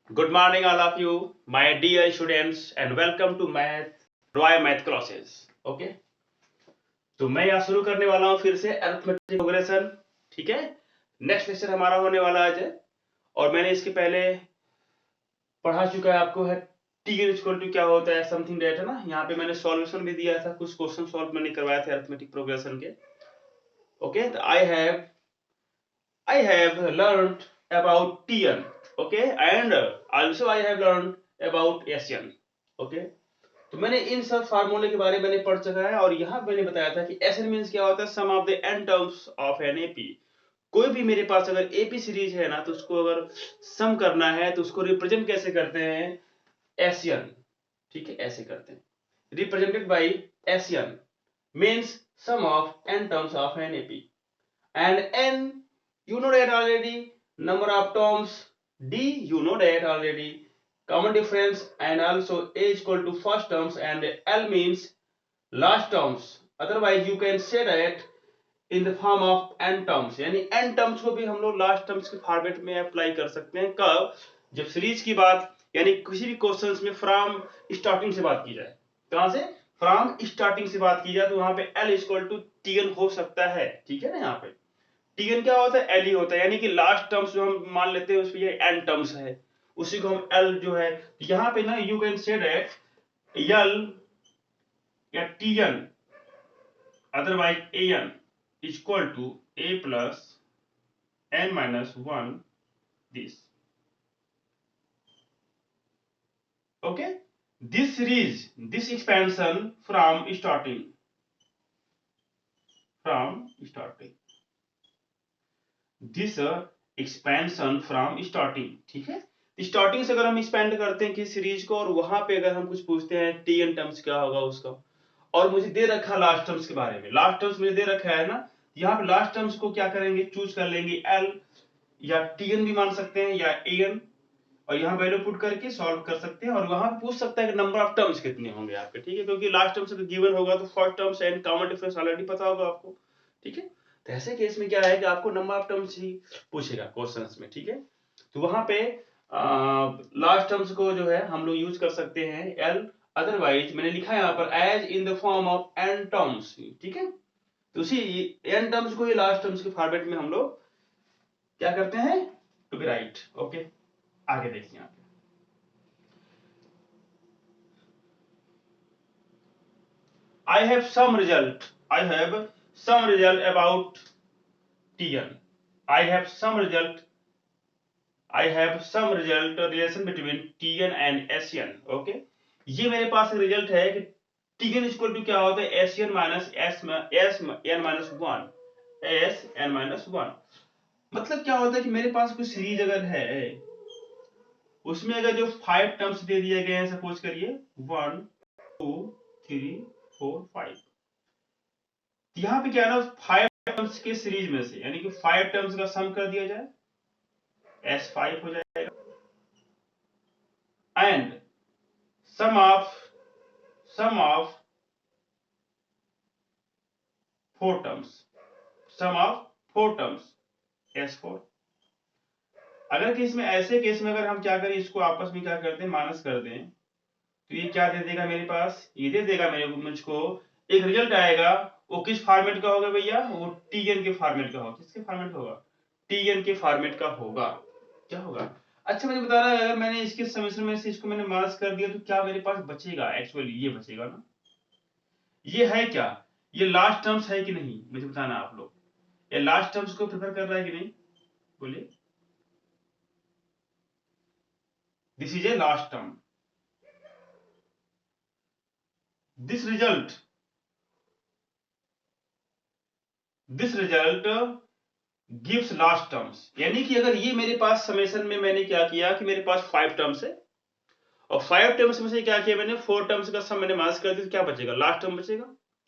Good morning, all of you, my dear students, and welcome to Roy Math classes. Okay, तो मैं यहाँ शुरू करने वाला हूँ फिर से अरिथमेटिक प्रोग्रेशन. ठीक है, नेक्स्ट लेक्चर हमारा होने वाला आज है और मैंने इसके पहले पढ़ा चुका है आपको है टी इक्वल टू क्या होता है, समथिंग डेट है ना. यहाँ पे मैंने सॉल्यूशन भी दिया था, कुछ क्वेश्चन सॉल्व मैंने करवाए थे अरिथमेटिक प्रोग्रेशन के. ओके, तो I have learned about Tn, okay, and also I have learned about Sn, okay. तो मैंने इन सब फार्मूले के बारे में मैंने पढ़ चुका है और यहाँ मैंने बताया था कि Sn मीन्स क्या होता है, sum of the n terms of N AP. कोई भी मेरे पास अगर एपी सीरीज है ना, तो उसको अगर सम करना है तो उसको रिप्रेजेंट कैसे करते हैं, Sn. ठीक है, ऐसे करते हैं, represented by Sn means sum of n terms of N AP. And n, you know that already, number of terms. D, you know that already, common difference, and also a is equal to first terms, and L means last terms. Otherwise you can say that in the form of n terms. यानी n terms को भी हम लोग last terms के format में apply कर सकते हैं. कब? जब सीरीज की बात यानी किसी भी क्वेश्चंस में फ्रॉम स्टार्टिंग से बात की जाए. कहां से? फ्रॉम स्टार्टिंग से बात की जाए तो वहां पे L इक्वल टू Tn हो सकता है. ठीक है ना. यहाँ पे Tn क्या होता है, एल ही होता है, यानी कि लास्ट टर्म्स जो हम मान लेते हैं उसमें ये एन टर्म्स है, उसी को हम एल जो है यहाँ पे ना, you can say that L या Tn otherwise An equal to a plus n minus 1 this. Okay, this series, this expansion from starting this expansion from starting. ठीक है, स्टार्टिंग से अगर हम एक्सपेंड करते हैं किसी सीरीज को और वहां पे अगर हम कुछ पूछते हैं Tn टर्म्स क्या होगा उसका, और मुझे दे रखा है लास्ट टर्म्स के बारे में, लास्ट टर्म्स मुझे दे रखा है ना, यहाँ पे लास्ट टर्म्स को क्या करेंगे, चूज कर लेंगे L या Tn भी मान सकते हैं या An, और यहाँ वैल्यू पुट करके सॉल्व कर सकते हैं और वहां पूछ सकता है कि नंबर ऑफ टर्म्स कितने होंगे आपके. ठीक है, क्योंकि लास्ट टर्म्स अगर गिवन होगा तो first terms and common difference already पता होगा आपको. ठीक है, तो ऐसे केस में क्या है कि आपको नंबर ऑफ टर्म्स ही पूछेगा क्वेश्चंस में. ठीक है, तो वहां पे लास्ट टर्म्स को जो है हम लोग यूज कर सकते हैं L, अदरवाइज मैंने लिखा है यहाँ पर as in the form of n terms. ठीक है, तो उसी n टर्म्स को ही लास्ट टर्म्स के फॉर्मेट में हम लोग क्या करते हैं, टू बी राइट. ओके, आगे देखिए यहाँ पे I have some result about Tn. I have some relation between Tn and Sn. Okay, ये मेरे पास रिजल्ट है कि Tn इक्वल टू क्या होता है, Sn माइनस Sn माइनस 1. मतलब क्या होता है कि मेरे पास कोई सीरीज अगर है, उसमें अगर जो 5 टर्म्स दे दिए गए हैं, सपोज करिए 1 2 3 4 5, यहाँ पे क्या है ना, 5 टर्म्स के सीरीज में से यानी कि 5 टर्म्स का सम कर दिया जाए, S5 हो जाएगा, and some of 4 terms S4. अगर केस में ऐसे केस में अगर हम क्या करें, इसको आपस में क्या करते हैं, माइनस कर दें, तो ये क्या दे देगा मेरे पास, ये दे देगा मेरे मुझको एक रिजल्ट आएगा. वो किस फॉर्मेट का होगा भैया, वो Tn के फॉर्मेट का होगा. किसके फॉर्मेट का होगा, Tn के फॉर्मेट का होगा. क्या होगा, अच्छा मुझे बता रहा है, अगर मैंने इसके समेशन में से इसको मैंने माइनस कर दिया तो क्या मेरे पास बचेगा, एक्चुअली ये बचेगा ना. ये है क्या, ये लास्ट टर्म्स है कि नहीं, मुझे बताना आप लोग, ये लास्ट टर्म्स को प्रेफर कर रहा है कि नहीं, बोलिए. This is a last term. This result gives last terms. यानी कि अगर ये मेरे पास समेशन में मैंने क्या किया कि मेरे पास 5 टर्म्स है और 5 टर्म्स में से क्या किया मैंने, 4 टर्म्स का सम मैंने माइनस कर दिया, तो क्या बचेगा, लास्ट टर्म बचेगा.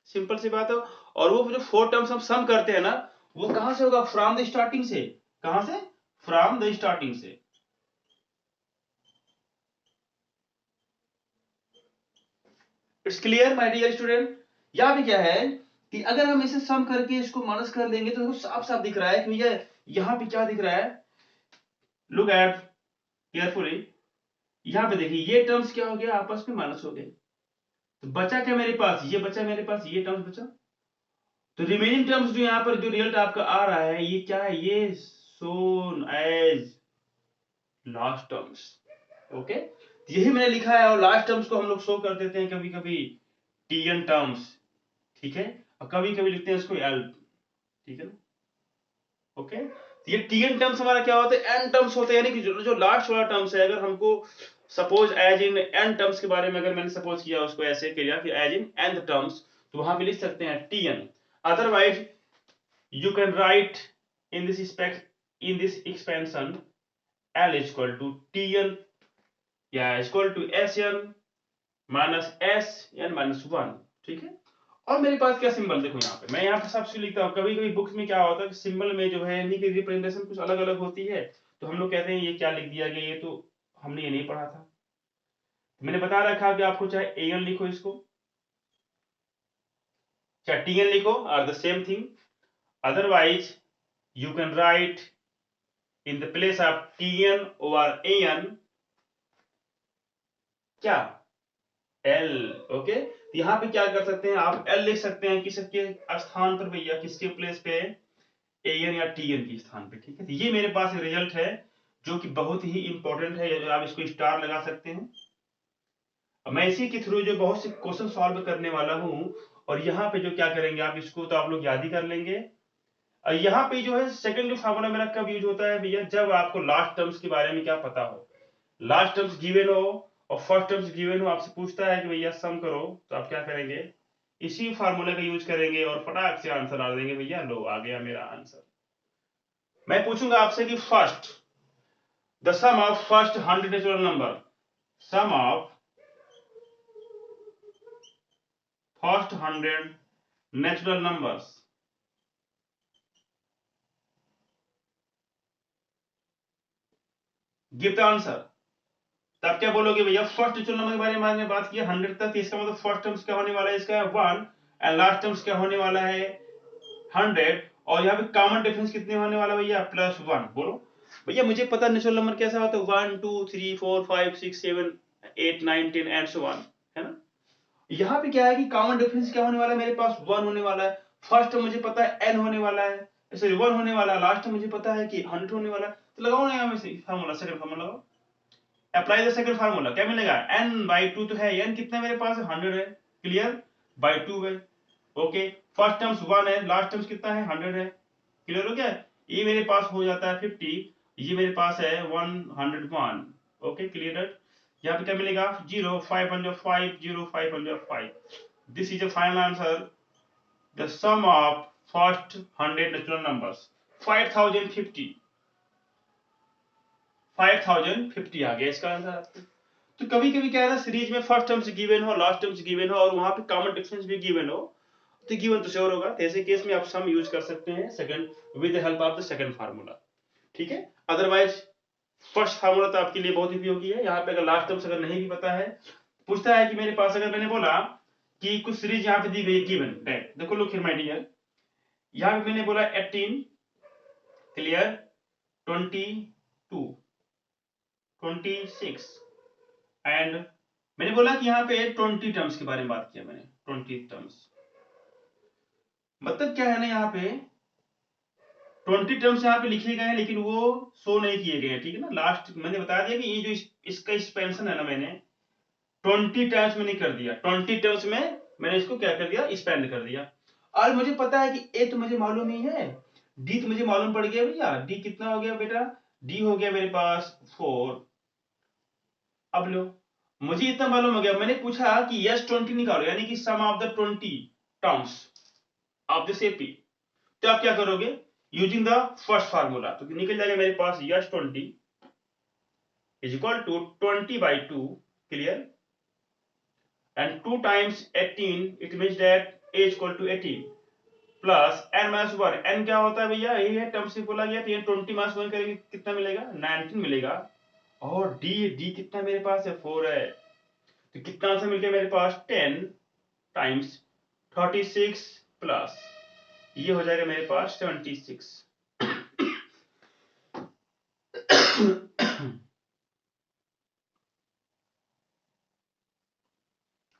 सिंपल सी बात है. और वो जो 4 टर्म्स हम सम करते हैं ना, वो कहां से होगा, फ्रॉम द स्टार्टिंग से. कहां से, फ्रॉम द स्टार्टिंग से. It's clear my dear student. यहां भी क्या है कि अगर हम इसे सम करके इसको माइनस कर देंगे तो साफ साफ दिख रहा है कि भैया यहाँ पे क्या दिख रहा है, लुक एट केयरफुली. यहाँ पे देखिए ये टर्म्स क्या हो गया, आपस में माइनस हो गए, तो बचा क्या मेरे पास, ये बचा मेरे पास, ये टर्म्स बचा। तो रिमेनिंग टर्म्स जो यहाँ पर जो रिजल्ट आपका आ रहा है, ये क्या है, ये soon as last terms. Okay, यही मैंने लिखा है, और लास्ट टर्म्स को हम लोग शो कर देते हैं कभी कभी टीएन टर्म्स, ठीक है, और कभी कभी लिखते हैं इसको एल, ठीक है ना। ओके, तो ये टीएन टर्म्स हमारा क्या होता है, एन टर्म्स होते हैं, यानी कि जो लास्ट वाला टर्म्स है, अगर हमको suppose as in n terms के बारे में अगर मैंने सपोज किया, उसको ऐसे किया कि एज इन एन टर्म्स, तो वहां पे लिख सकते हैं TN. Otherwise you can write in this expansion L is equal to Tn या equal to Sn minus Sn minus 1, ठीक है। और मेरे पास क्या सिंबल, देखो यहाँ पे मैं यहाँ पे सबसे लिखता हूँ, कभी कभी बुक्स में क्या होता है कि सिंबल में जो है इनकी रिप्रेजेंटेशन कुछ अलग अलग होती है, तो हम लोग कहते हैं ये क्या लिख दिया गया, ये तो हमने ये नहीं पढ़ा था। मैंने बता रखा कि आपको चाहे An लिखो इसको, चाहे Tn लिखो, are the same thing. Otherwise you can write in the place of Tn over An क्या L। ओके, यहाँ पे क्या कर सकते हैं आप, L लिख सकते हैं किसके स्थान पर भैया, किसके प्लेस पे, An या Tn के स्थान पे, ठीक है। तो ये मेरे पास रिजल्ट है जो कि बहुत ही इंपॉर्टेंट है, जो आप इसको स्टार लगा सकते हैं। मैं इसी के थ्रू जो बहुत से क्वेश्चन सॉल्व करने वाला हूँ, और यहाँ पे जो क्या करेंगे आप, इसको तो आप लोग याद ही कर लेंगे। और यहाँ पे जो है सेकंड जो फार्मूला मेरा कब यूज होता है भैया, जब आपको लास्ट टर्म्स के बारे में क्या पता हो, लास्ट टर्म्स गिवन हो और फर्स्ट टर्म्स गिवन हो, आपसे पूछता है कि भैया सम करो, तो आप क्या करेंगे, इसी फार्मूले का यूज करेंगे और फटाक से आंसर डाल देंगे, भैया लो आ गया मेरा आंसर। मैं पूछूंगा आपसे कि first the sum of first 100 natural number, sum of first 100 natural numbers, give the answer. तब क्या बोलोगे भैया, फर्स्ट नेचुरल नंबर के बारे में हमने बात की 100 तक, इसका मतलब फर्स्ट टर्म्स क्या होने वाला है, इसका 1, एंड लास्ट टर्म्स क्या होने वाला है 100, और यहाँ पे कॉमन डिफरेंस कितने होने वाला भैया, +1। बोलो भैया, मुझे पता नेचुरल नंबर कैसा होता है, 1 2 3 4 5 6 7 8 9 10 एंड सो ऑन, है ना। यहाँ पे क्या है कि कॉमन डिफरेंस क्या होने वाला है, मेरे पास 1 होने वाला है, फर्स्ट मुझे पता है n होने वाला है, सॉरी 1 होने वाला है, लास्ट मुझे पता है कि 100 होने वाला है, तो लगाओ ना यहाँ में से फार्मूला, सेकंड फार्मूला लगाओ, अप्लाई द सेकंड फार्मूला, क्या मिलेगा, n/2 तो है, n कितना मेरे पास है 100 है, क्लियर, बाय 2 है। ओके, फर्स्ट टर्म्स 1 है, लास्ट टर्म्स कितना है 100 है, क्लियर हो गया। ये मेरे पास हो जाता है 50, ये मेरे पास है 101। ओके, क्लियर है। यहाँ पे क्या मिलेगा 0 5 1 5 0 5 1 5। This is a final answer, the sum of first 100 natural numbers 5050, 5050 आ गया इसका आंसर आपको। तो कभी कभी क्या है ना, सीरीज में फर्स्ट टर्म्स गिवन हो, लास्ट टर्म्स गिवन हो, और वहां पे कॉमन डिफरेंस भी गिवन हो, तो गिवन तो श्योर होगा, तो ऐसे केस में आप सम यूज कर सकते हैं second with the help of the second formula, ठीक है। अदरवाइज फर्स्ट फार्मूला तो आपके लिए बहुत उपयोगी है। यहाँ पे अगर लास्ट टर्म्स अगर नहीं भी पता है, पूछता है कि मेरे पास, अगर मैंने बोला कि कुछ सीरीज यहाँ पे दी गई गिवन, देखो लुक हियर माय डियर, यहाँ पे मैंने बोला 18, क्लियर, 22, 26, एंड मैंने बोला कि यहाँ पे 20 टर्म्स के बारे में बात किया मैंने, 20 टर्म्स, मतलब क्या है ना, यहाँ पे 20 टर्म्स यहाँ पे लिखे गए हैं, लेकिन वो शो नहीं किए गए हैं, ठीक है ना। लास्ट मैंने बता दिया कि ये जो इसका एक्सपेंशन है ना, मैंने 20 टर्म्स में नहीं कर दिया, 20 टर्म्स में मैंने इसको क्या कर दिया, स्पेंड कर दिया। और मुझे पता है कि ए तो मुझे मालूम ही है, डी तो मुझे मालूम पड़ गया भैया, डी कितना हो गया बेटा, डी हो गया मेरे पास 4। अब लो, मुझे इतना मालूम हो गया, मैंने पूछा कि यस 20 निकालो, यानी कि sum of the 20 terms of this AP, तो आप क्या करोगे, यूजिंग द फर्स्ट फार्मूला, तो निकल जाएगा मेरे पास yes 20 is equal to 20/2, clear, and 2 times 18, it means that a is equal to 18 plus n minus 1, n क्या होता है भैया, यही है टर्म से बोला गया, तो ये 20 माइनस 1 करेंगे कितना मिलेगा 19 मिलेगा, और d कितना मेरे पास है 4 है, तो कितना आंसर मिल गया मेरे पास 10 टाइम्स 36 प्लस ये हो जाएगा मेरे पास 76।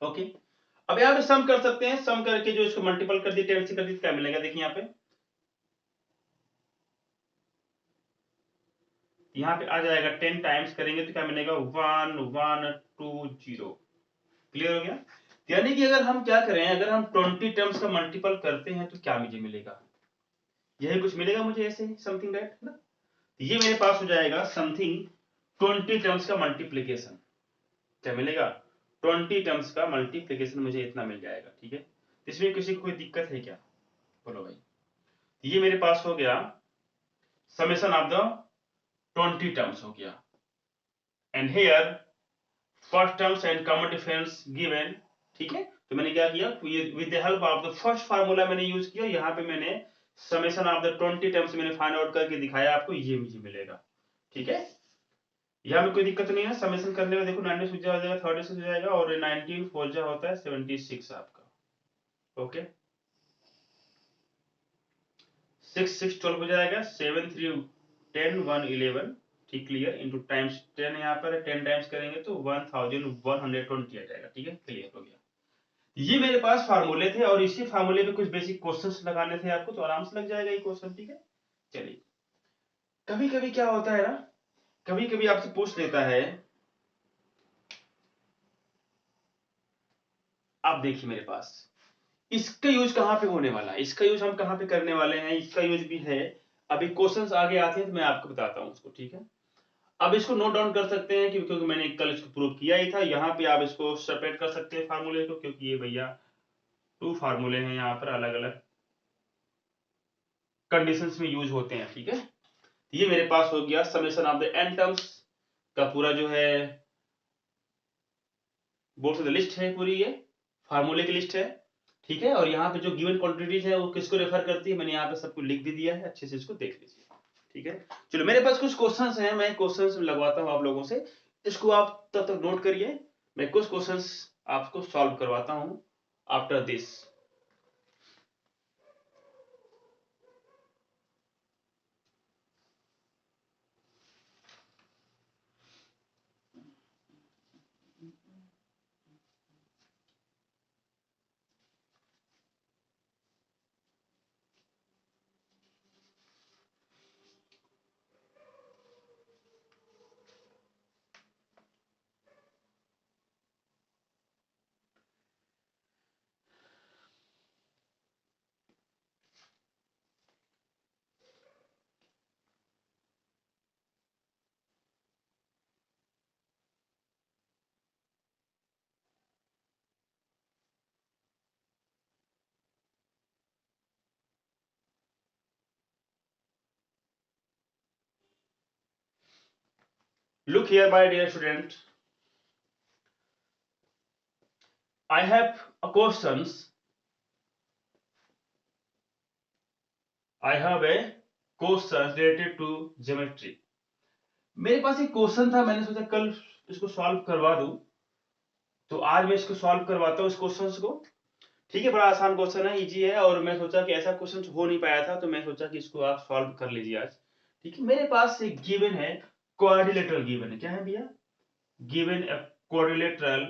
ओके, अब यहाँ पे सम कर सकते हैं, सम करके जो इसको मल्टीपल कर दी 10 से कर दी, क्या मिलेगा देखिए यहाँ पे आ जाएगा 10 टाइम्स करेंगे तो क्या मिलेगा 1120। क्लियर हो गया? यानी कि अगर हम क्या करें, अगर हम 20 टर्म्स का मल्टीपल करते हैं तो क्या मुझे मिलेगा, यही कुछ मिलेगा मुझे ऐसे समथिंग दैट ना। ये मेरे पास हो जाएगा समथिंग 20 टर्म्स का मल्टीप्लीकेशन, क्या मिलेगा 20 टर्म्स का मल्टीप्लीकेशन मुझे इतना मिल जाएगा। ठीक है, इसमें किसी को कोई दिक्कत है क्या, बोलो भाई। ये मेरे पास हो गया समेशन ऑफ द 20 टर्म्स हो गया, and here first terms and common difference given. ठीक है, तो मैंने क्या किया, with the help of the first formula मैंने यूज किया, यहाँ पे मैंने समेशन ऑफ द 20 टर्म्स मैंने फाइंड आउट करके दिखाया आपको, ये मुझे मिलेगा। ठीक है, यहाँ में कोई दिक्कत नहीं है, समेशन करने में देखो 90 हो जाएगा, 36 हो जाएगा, और 19 फोर जा होता है 76 आपका। ओके, 6 6 12 हो जाएगा, 7 3 10 1 11। ठीक, क्लियर, इंटू टाइम्स 10 यहाँ पर 10 टाइम्स करेंगे तो 1120 आ जाएगा। ठीक है, क्लियर हो गया। ये मेरे पास फार्मूले थे, और इसी फार्मूले पे कुछ बेसिक क्वेश्चंस लगाने थे आपको, तो आराम से लग जाएगा ये क्वेश्चन। ठीक है, चलिए, कभी कभी क्या होता है ना, कभी कभी आपसे पूछ लेता है, आप देखिए मेरे पास इसका यूज कहां पे होने वाला है, इसका यूज हम कहां पे करने वाले हैं, इसका यूज भी है। अभी क्वेश्चंस आगे आते हैं तो मैं आपको बताता हूं उसको। ठीक है, अब इसको नोट डाउन कर सकते हैं क्योंकि मैंने कल इसको प्रूव किया ही था। यहाँ पे आप इसको सेपरेट कर सकते हैं फार्मूले को, क्योंकि ये भैया 2 फार्मूले हैं यहाँ पर, अलग अलग कंडीशंस में यूज होते हैं। ठीक है, ये मेरे पास हो गया summation of the n terms का पूरा जो है बोर्ड से लिस्ट है, पूरी ये फार्मूले की लिस्ट है। ठीक है, और यहाँ पे जो गिवन क्वांटिटीज है वो किसको रेफर करती है, मैंने यहाँ पे सबको लिख भी दिया है, अच्छे से इसको देख लीजिए। ठीक है, चलो, मेरे पास कुछ क्वेश्चंस हैं, मैं क्वेश्चंस लगवाता हूँ आप लोगों से, इसको आप तब तक नोट करिए, मैं कुछ क्वेश्चंस आपको सॉल्व करवाता हूँ after this. Look here, my dear student, I have a questions. I have a question related to geometry. मेरे पास एक क्वेश्चन था, मैंने सोचा कल इसको सॉल्व करवा दूं, तो आज मैं इसको सॉल्व करवाता हूँ इस क्वेश्चन को। ठीक है, बड़ा आसान क्वेश्चन है, इजी है, और मैं सोचा कि ऐसा क्वेश्चन हो नहीं पाया था, तो मैं सोचा कि इसको आप सॉल्व कर लीजिए आज। ठीक है, मेरे पास एक गिवन है, क्वाड्रिलेटरल गिवन है, क्या है भैया, given a quadrilateral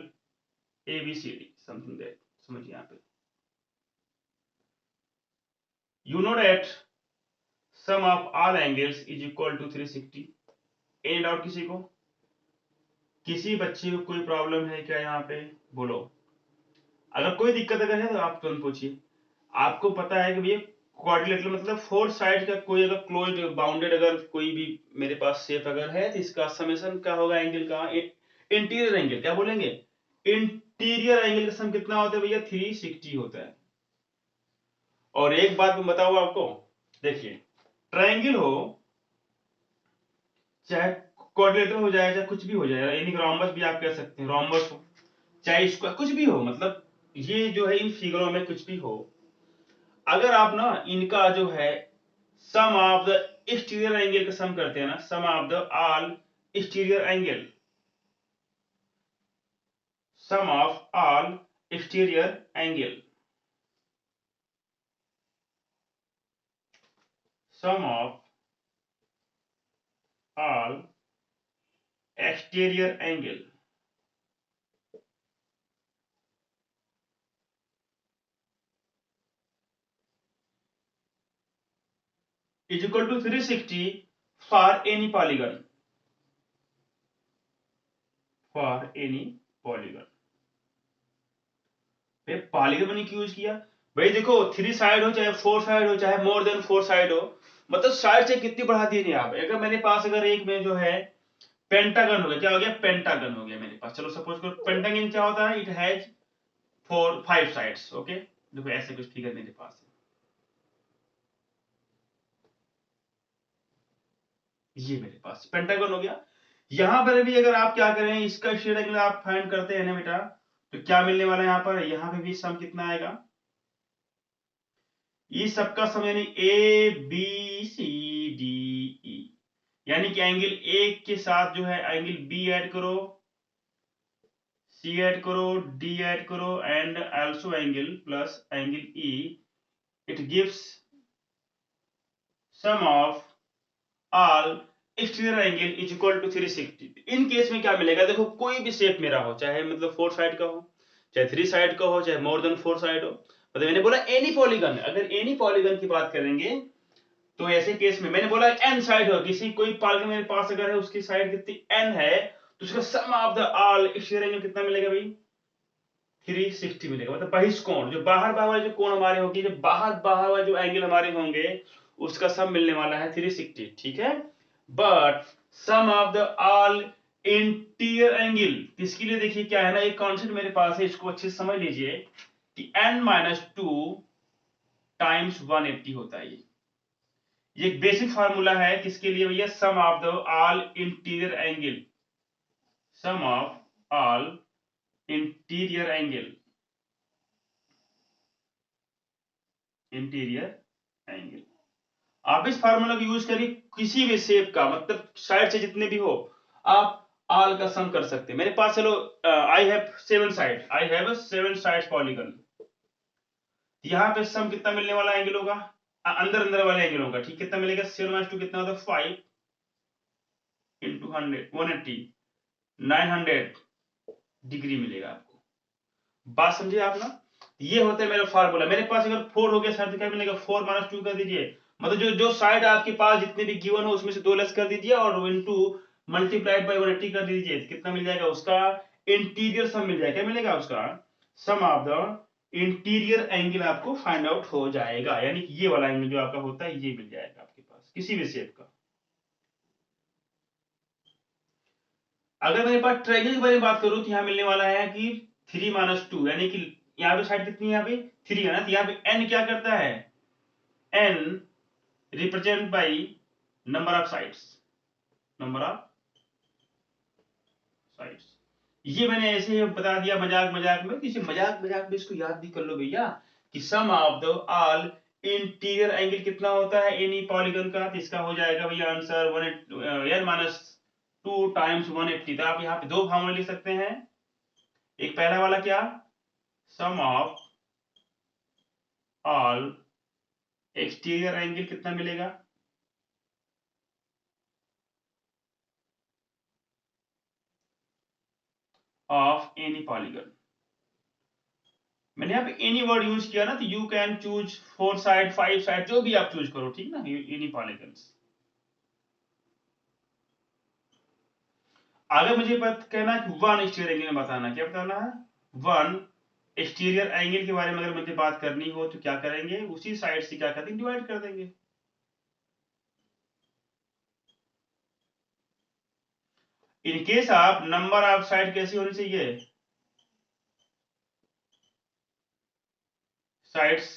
ABCD something that, समझिए यहाँ पे, you know that sum of all angles is equal to 360। Any doubt किसी को, किसी बच्चे को कोई प्रॉब्लम है क्या यहाँ पे, बोलो, अगर कोई दिक्कत अगर है तो आप तुरंत पूछिए। आपको पता है कि भैया क्वाड्रिलेटरल मतलब फोर साइड का कोई अगर क्लोज्ड बाउंडेड अगर कोई भी मेरे पास शेप अगर है, तो इसका समेशन क्या होगा एंगल का, इंटीरियर एंगल, क्या बोलेंगे, इंटीरियर एंगल का सम कितना होता है भैया, 360 होता है। और एक बात मैं बताऊं आपको, देखिए, ट्रायंगल हो चाहे क्वाड्रिलेटरल हो जाए, चाहे कुछ भी हो जाए, यानी रोम्बस भी आप कह सकते हैं, रोम्बस हो चाहे स्क्वायर, कुछ भी हो, मतलब ये जो है इन फिगरों में कुछ भी हो, अगर आप ना इनका जो है sum of the exterior angle का सम करते हैं ना, sum of the all exterior angle, sum of all exterior angle, sum of all exterior angle, is equal to 360 for any polygon, for any polygon. Polygon मैंने क्यों use किया भाई? देखो 3 side हो चाहे 4 साइड हो चाहे मोर देन 4 साइड हो, मतलब साइड से कितनी बढ़ा दी नहीं आप। अगर मेरे पास अगर एक में जो है पेंटागन हो गया, क्या हो गया? पेंटागन हो गया मेरे पास। चलो सपोज करो पेंटागन क्या होता है? It has 5 sides. ओके, देखो ऐसे कुछ फिगर मेरे पास है, ये मेरे पास पेंटागन हो गया। यहां पर भी अगर आप क्या करें, इसका शेड अगर आप फाइंड करते हैं ना बेटा, तो क्या मिलने वाला है यहाँ पर? यहाँ पे भी सम कितना आएगा? इस सबका सम यानी A B C D E, यानी कि एंगल ए के साथ जो है एंगल बी ऐड करो, सी ऐड करो, डी ऐड करो and also angle plus angle E, it gives sum of all exterior angle is equal to 360। In case में क्या मिलेगा? देखो कोई भी शेप मेरा हो, चाहे मतलब 4 साइड का हो, चाहे 3 साइड का हो, चाहे मोर देन 4 साइड हो, मतलब मैंने बोला एनी पॉलीगन। अगर एनी पॉलीगन की बात करेंगे तो ऐसे केस में मैंने बोला एन साइड हो, किसी कोई पॉलीगन मेरे पास अगर है उसकी साइड कितनी एन है, तो उसका sum of the all exterior angle कितना मिलेगा भाई? 360 मिलेगा। मतलब बहिष्कोण, जो बाहर बाहर वाले जो कोण हमारे होंगे, जो बाहर बाहर वाले जो एंगल हमारे होंगे, उसका सम मिलने वाला है 360। ठीक है, but sum of the all interior angle किसके लिए? देखिए क्या है ना, एक कॉन्सेप्ट मेरे पास है, इसको अच्छे से समझ लीजिए कि n-2 टाइम्स 180 होता है। ये एक बेसिक फार्मूला है किसके लिए भैया? Sum of the all interior angle, sum of all interior angle, interior angle. आप इस फार्मूला को यूज करिए किसी भी शेप का, मतलब साइड से जितने भी हो, आप ऑल का सम कर सकते हैं। मेरे पास चलो I have 7 side, I have 7 side polygon. यहाँ पे सम कितना मिलने वाला एंगल होगा? अंदर अंदर वाले एंगल होगा। ठीक, कितना मिलेगा? 7-2 कितना होता है? 5 इंटू 100 180 900 डिग्री मिलेगा आपको। बात समझे आप ना? ये होता है मेरा फार्मूला। मेरे पास अगर 4 हो गया साइड तो क्या मिलेगा? 4-2 कर दीजिए, मतलब जो जो साइड आपके पास जितने भी गिवन हो उसमें से 2 लेस कर दीजिए और इनटू मल्टीप्लाइड बाय 180 कर दीजिए। कितना मिल जाएगा? उसका इंटीरियर सम मिल जाएगा। क्या मिलेगा? उसका sum of the interior angle आपको फाइंड आउट हो जाएगा, यानी कि ये वाला एंगल जो आपका होता है ये मिल जाएगा आपके पास किसी भी शेप का। अगर मेरे पास ट्रायंगल के बारे में बात करूं तो यहाँ मिलने वाला है कि 3-2, यानी कि यहाँ पे साइड कितनी है? यहाँ पे 3 है ना, तो यहाँ पे n क्या करता है? n represent by number of sides, number of sides. ये मैंने ऐसे बता दिया मजाक मजाक में, किसी मजाक मजाक में इसको याद भी कर लो भैया कि sum of the all interior angle कितना होता है एनी पॉलीगन का? तो इसका हो जाएगा भैया आंसर 1 n-2 टाइम्स 180। तो आप यहाँ पे दो फॉर्मूले लिख सकते हैं। एक पहला वाला क्या? सम ऑफ ऑल एक्सटीरियर एंगल कितना मिलेगा? Of any polygon. मैंने यहाँ पे एनी वर्ड यूज किया ना, तो you can choose 4 side 5 side, जो भी आप चूज करो, ठीक ना, एनी पॉलीगन्स। आगे मुझे बात कहना है कि वन एक्सटीरियर एंगल बताना, क्या बताना है? वन एक्सटीरियर एंगल के बारे में अगर मुझे बात करनी हो तो क्या करेंगे? उसी साइड से क्या करते हैं? डिवाइड कर देंगे। इन केस आप नंबर ऑफ साइड कैसी होनी चाहिए? Sides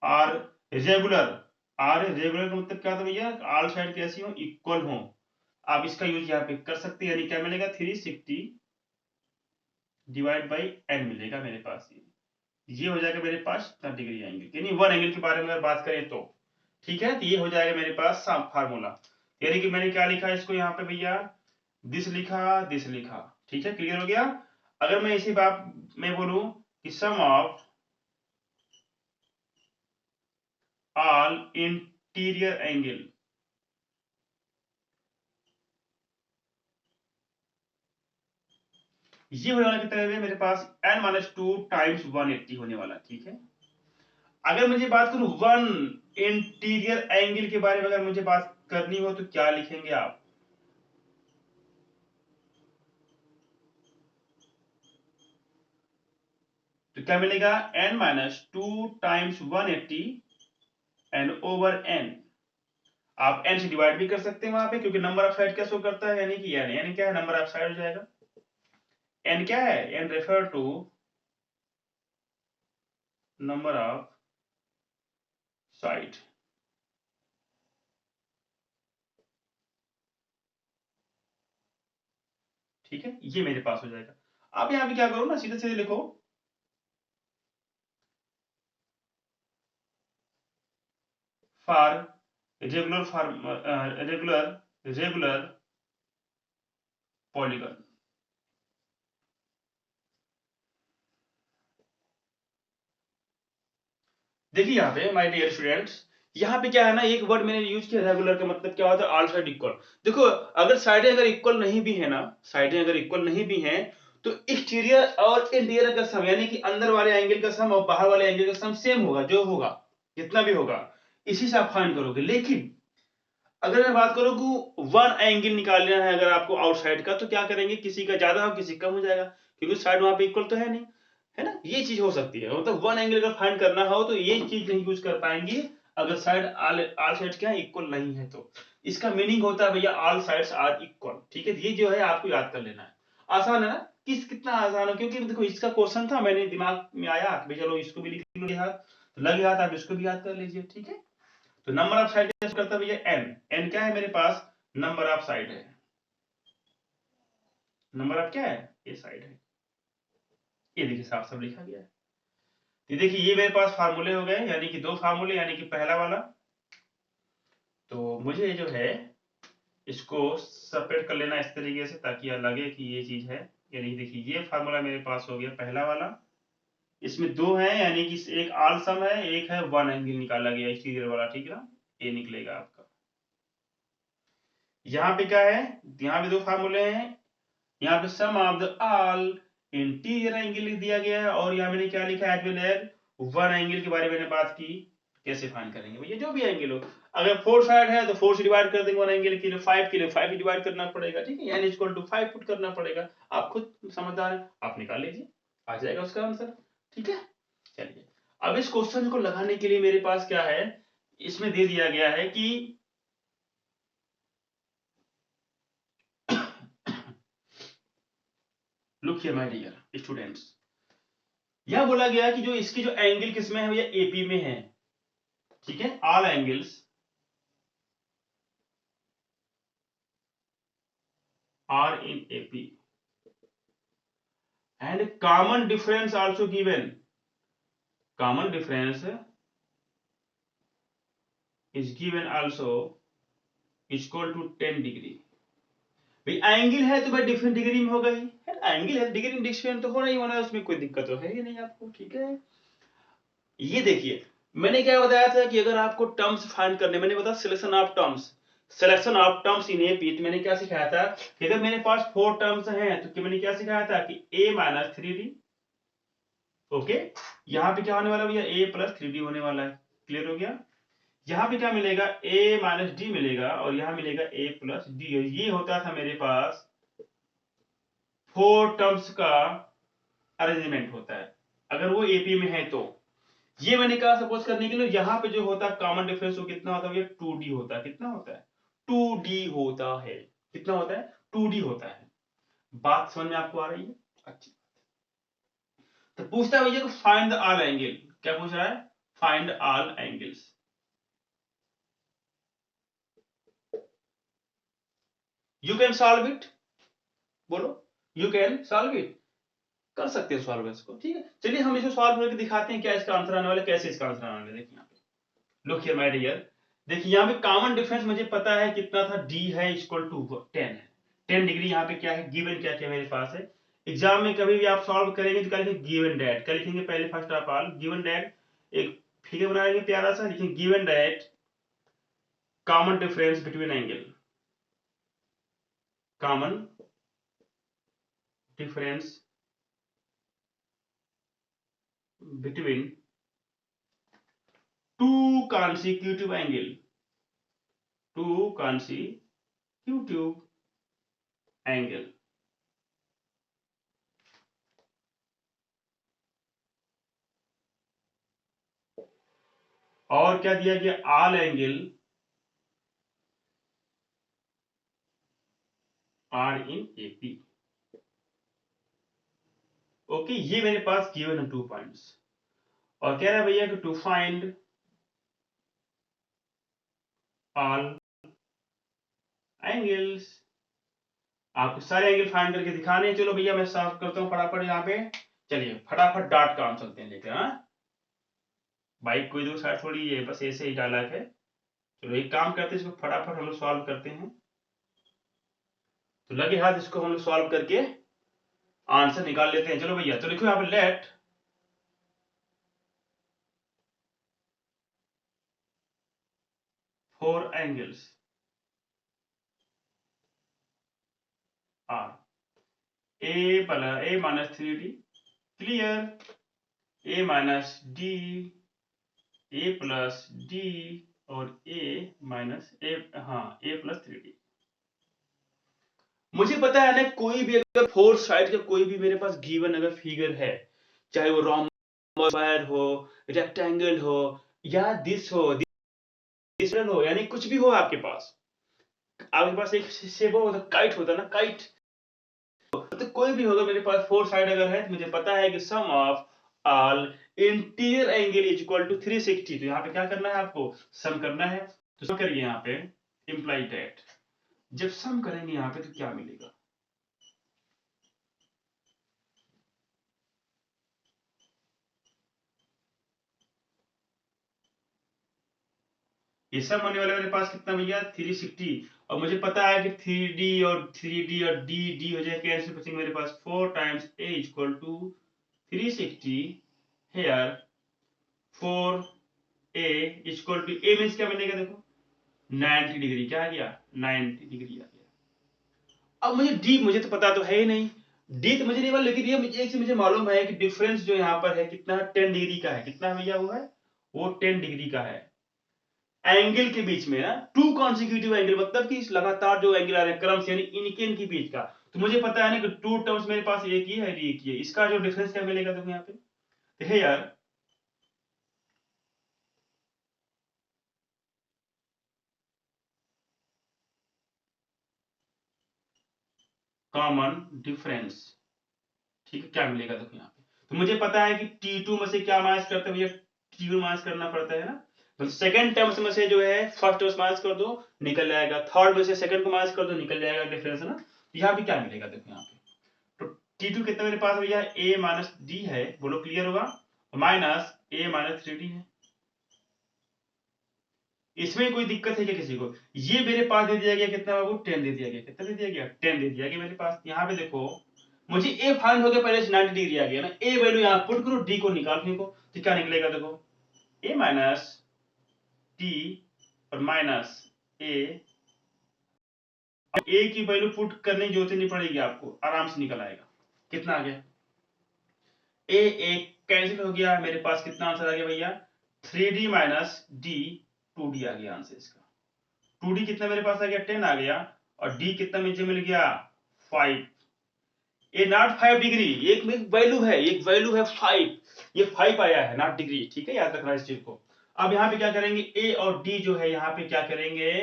are regular. Are regular का मतलब क्या होता है भैया? ऑल साइड कैसी हो? इक्वल हो। आप इसका यूज यहाँ पे कर सकते हैं, यानी क्या मिलेगा? 360 डिवाइड बाई एन मिलेगा मेरे पास। ये हो जाएगा मेरे पास 30 डिग्री एंगल, यानी वन एंगल के बारे में अगर बात करें तो ठीक है। तो ये हो जाएगा मेरे पास फार्मूला, यानी कि मैंने क्या लिखा इसको यहाँ पे भैया? दिस लिखा, दिस लिखा। ठीक है, क्लियर हो गया? अगर मैं इसी बात में बोलूं कि sum of all interior angle, ये होने वाला कितना है मेरे पास? n-2 टाइम्स 180 होने वाला। ठीक है, अगर मुझे बात करूं वन इंटीरियर एंगल के बारे में अगर मुझे बात करनी हो तो क्या लिखेंगे आप? तो क्या मिलेगा? n minus 2 times 180 and over n। आप n से डिवाइड भी कर सकते हैं वहां पे, क्योंकि नंबर ऑफ साइड क्या शो करता है, यानी कि n क्या है, नंबर ऑफ साइड हो जाएगा। n क्या है? n refer to number of side. ठीक है, ये मेरे पास हो जाएगा। आप यहां पे क्या करो ना, सीधे सीधे लिखो फॉर रेगुलर पॉलीगन। देखिए यहाँ पे माय डियर स्टूडेंट्स, यहाँ पे क्या है ना, एक वर्ड मैंने यूज किया रेगुलर का मतलब क्या होता है, ऑल साइड इक्वल। देखो अगर साइडें अगर इक्वल नहीं भी है ना, साइडें अगर इक्वल नहीं भी हैं, तो एक्सटीरियर और इंटीरियर का सम यानी कि अंदर वाले एंगल का सम और बाहर वाले एंगल का सम सेम होगा, जो होगा जितना भी होगा इसी से आप फाइंड करोगे। लेकिन अगर मैं बात करूं कि वन एंगल निकालना है अगर आपको आउटसाइड का, तो क्या करेंगे, किसी का ज्यादा हो किसी कम हो जाएगा, क्योंकि साइड वहां पे इक्वल तो है नहीं, है ना। ये चीज हो सकती है, मतलब वन एंगल अगर फाइंड करना हो तो ये चीज नहीं यूज कर पाएंगे अगर साइड ऑल ऑल साइड क्या इक्वल नहीं है तो। इसका मीनिंग होता है भैया ऑल साइड्स आर इक्वल। ठीक है, ये जो है आपको याद कर लेना है। आसान है ना, कितना आसान है, क्योंकि देखो इसका क्वेश्चन था, मैंने दिमाग में आया कि चलो इसको भी लिख लो हाथ, तो लगे हाथ आप इसको भी याद कर लीजिए। ठीक है, तो नंबर ऑफ साइड करता है भैया एन। एन क्या है मेरे पास? नंबर ऑफ साइड है। नंबर ऑफ क्या है? ये साइड है। ये देखिए साफ साफ लिखा गया है। ये देखिए ये मेरे पास फार्मूले हो गए, यानी कि दो फार्मूले, यानी कि पहला वाला, तो मुझे जो है इसको सेपरेट कर लेना इस तरीके से ताकि लगे कि ये चीज है। यानी देखिए ये फार्मूला मेरे पास हो गया पहला वाला, इसमें दो है, यानी कि एक आल सम है, एक है वन एंगल निकाला गया एक्सटीरियर वाला। ठीक है ना, ये निकलेगा आपका। यहाँ पे क्या है, यहाँ पे दो फार्मूले हैं, यहाँ पे sum of the all interior angle लिख दिया गया है, और यहाँ मैंने क्या लिखा है, as well as one angle के बारे में मैंने बात की, कैसे फाइंड करेंगे भैया जो भी एंगल हो। अगर फोर साइड है तो फोर से डिवाइड कर देंगे, वन एंगल के लिए फाइव के लिए फाइव से डिवाइड करना पड़ेगा। ठीक है, n equal to five put करना पड़ेगा। आप खुद समझदार हैं, आप निकाल लीजिए, आ जाएगा उसका आंसर। ठीक है, चलिए अब इस क्वेश्चन को लगाने के लिए मेरे पास क्या है, इसमें दे दिया गया है कि look here my dear students, यह बोला गया कि जो इसकी जो एंगल किसमें है भैया, एपी में है। ठीक है, all angles are in AP and common difference also given. Common difference is given also equal to 10 degree. भाई एंगल है तो भाई डिफरेंट डिग्री में होगा ही, है ना, एंगल है डिग्री में डिफरेंट तो होना ही होना है, उसमें कोई दिक्कत तो है ही नहीं आपको। ठीक है, ये देखिए मैंने क्या बताया था कि अगर आपको टर्म्स फाइंड करने, मैंने बताया selection of terms, selection of terms in AP, तो मैंने क्या सिखाया था कि अगर मेरे पास फोर टर्म्स हैं तो मैंने क्या सिखाया था कि a minus three D. Okay, यहाँ पे क्या होने वाला भैया, a प्लस थ्री डी होने वाला है। क्लियर हो गया? यहाँ पे क्या मिलेगा, a माइनस डी मिलेगा, और यहाँ मिलेगा a प्लस डी। ये होता था मेरे पास फोर टर्म्स का अरेंजमेंट होता है अगर वो एपी में है तो। ये मैंने कहा सपोज करने के लिए, यहाँ पे जो होता है कॉमन डिफरेंस वो कितना होता है, ये 2d होता है। कितना होता है? 2d होता है। कितना होता है? 2d होता है। बात समझ में आपको आ रही है? अच्छी। तो पूछता है भैया फाइंड द ऑल एंगल। क्या पूछ रहा है? Find all angles. You can solve it. बोलो, यू कैन सॉल्व इट। कर सकते हैं सॉल्व इसको। ठीक है, चलिए हम इसको सॉल्व करके दिखाते हैं क्या इसका आंसर आने वाला है, कैसे इसका आंसर आने वाला है। देखिए यहाँ पे लुक हियर माय डियर, देखिए यहाँ पे कॉमन डिफरेंस मुझे पता है कितना था, d है इक्वल टू 10 है। 10 डिग्री यहाँ पे क्या है, गिवन क्या क्या मेरे पास है। एग्जाम में कभी भी आप सॉल्व करेंगे तो क्या लिखेंगे, गिवन डैट। क्या लिखेंगे, पहले first of all given that, एक फिगर बनाएंगे प्यारा सा, लिखेंगे given that common difference between angle, common difference between two consecutive angle, two consecutive angle. और क्या दिया गया, all angle are in AP. Okay, ये मेरे पास गिवन है 2 पॉइंट्स। और कह रहा है भैया कि टू फाइंड ऑल एंगल्स, आपको सारे एंगल फाइंड करके दिखाने हैं। चलो भैया मैं साफ करता हूं फटाफट यहाँ पे। चलिए फटाफट डॉट काम चलते हैं लेकर। हाँ, बाइक कोई दूर साइड थोड़ी है, बस ऐसे ही डाला है। चलो एक काम करते हैं, इसको फटाफट हम लोग सॉल्व करते हैं। तो लगे हाथ इसको हम लोग सॉल्व करके आंसर निकाल लेते हैं। चलो भैया, तो लिखो यहाँ पे let four angles are a minus 3d clear, a minus d, a plus d और ए माइनस ए, हाँ ए प्लस 3d। मुझे पता है ना, कोई भी अगर फोर साइड का कोई भी मेरे पास गिवन अगर फिगर है, चाहे वो रोम्बस स्क्वायर हो, रेक्टेंगल हो, या दिस हो, दिस हो, यानी कुछ भी हो आपके पास, आपके पास एक शेप हो, काइट होता है ना, काइट, तो कोई भी होगा मेरे पास फोर साइड अगर है, तो मुझे पता है कि sum of all interior angle is equal to 360। तो यहाँ पे क्या करना है, आपको सम करना है। तो सम करिए यहाँ पे, इंप्लाई दैट जब सम करेंगे यहाँ पे तो क्या मिलेगा, ये सब होने वाला मेरे पास कितना भैया 360। और मुझे पता है कि 3d और 3d और d d हो जाए कैंसिल, बचेंगे मेरे पास 4 times a equal to 360 here 4a equal to a means क्या बनेगा, देखो 90 डिग्री, क्या आ गया 90 डिग्री आ गया। अब मुझे d मुझे तो पता तो है ही नहीं, d तो मुझे नहीं मालूम, लेकिन ये एक चीज मुझे मालूम है कि डिफरेंस जो यहाँ पर है कितना 10 डिग्री का है। कितना भैया हुआ है, वो 10 डिग्री का है एंगल के बीच में ना, टू कॉन्सिक्यूटिव एंगल मतलब कि लगातार जो एंगल आ रहे हैं क्रम से, यानी इनके इनके बीच का। तो मुझे पता है ना कि टू टर्म्स मेरे पास एक ही है, एक ही है, इसका जो डिफरेंस क्या मिलेगा देखो यहाँ पे, तो है यार कॉमन डिफरेंस, ठीक है, क्या मिलेगा देखो यहाँ पे। तो मुझे पता है कि T2 में से क्या माइनस करते हैं भैया, T1 माइनस करना पड़ता है ना। तो सेकंड टर्म्स में से जो है फर्स्ट टर्म्स माइनस कर दो, निकल जाएगा। थर्ड में से सेकंड को माइनस कर दो, निकल जाएगा डिफरेंस, है ना। तो यहाँ पे क्या मिलेगा देखो यहाँ पे, तो T2 कितना मेरे पास भैया a माइनस डी है, बोलो क्लियर होगा, माइनस a माइनस 3d है। इसमें कोई दिक्कत है क्या किसी को, ये मेरे पास दे दिया गया कितना बाबू 10 दे दिया गया, कितना दे दिया गया 10 दे दिया गया मेरे पास। यहाँ पे देखो मुझे a फाइंड हो गया, पहले से 90 डिग्री आ गया ना, a वैल्यू यहाँ पुट करो, d को निकाल फेंको, तो क्या निकलेगा देखो a माइनस t और माइनस a, की वैल्यू पुट करने की जरूरत नहीं पड़ेगी आपको, आराम से निकल आएगा। कितना आ गया, a एक कैंसिल हो गया, मेरे पास कितना आंसर आ गया भैया 3d माइनस d, 2d आ गया आंसर इसका। 2d कितना मेरे पास आ गया 10 आ गया, और d कितना मुझे मिल गया 5। ये नॉट 5 डिग्री, एक वैल्यू है, एक वैल्यू है 5, ये 5 आया है नॉट डिग्री, ठीक है, याद रखना इस चीज को। अब यहाँ पे क्या करेंगे, a और d जो है यहाँ पे क्या करेंगे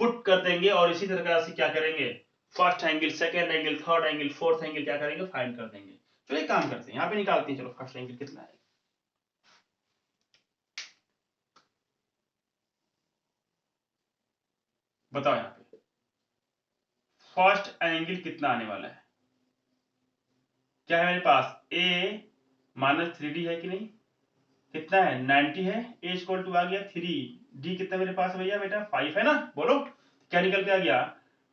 पुट कर देंगे, और इसी तरह से क्या करेंगे first angle, second angle, third angle, fourth angle क्या करेंगे फाइंड कर देंगे। चलो एक काम करते हैं, यहाँ पे निकालते हैं, चलो फर्स्ट एंगल कितना है, बताओ यहाँ पे फर्स्ट एंगल कितना आने वाला है। क्या है मेरे पास a माइनस 3d है कि नहीं, कितना है 90 है, a इक्वल टू आ गया 3, d कितना मेरे पास भैया बेटा 5 है ना, बोलो क्या निकल के आ गया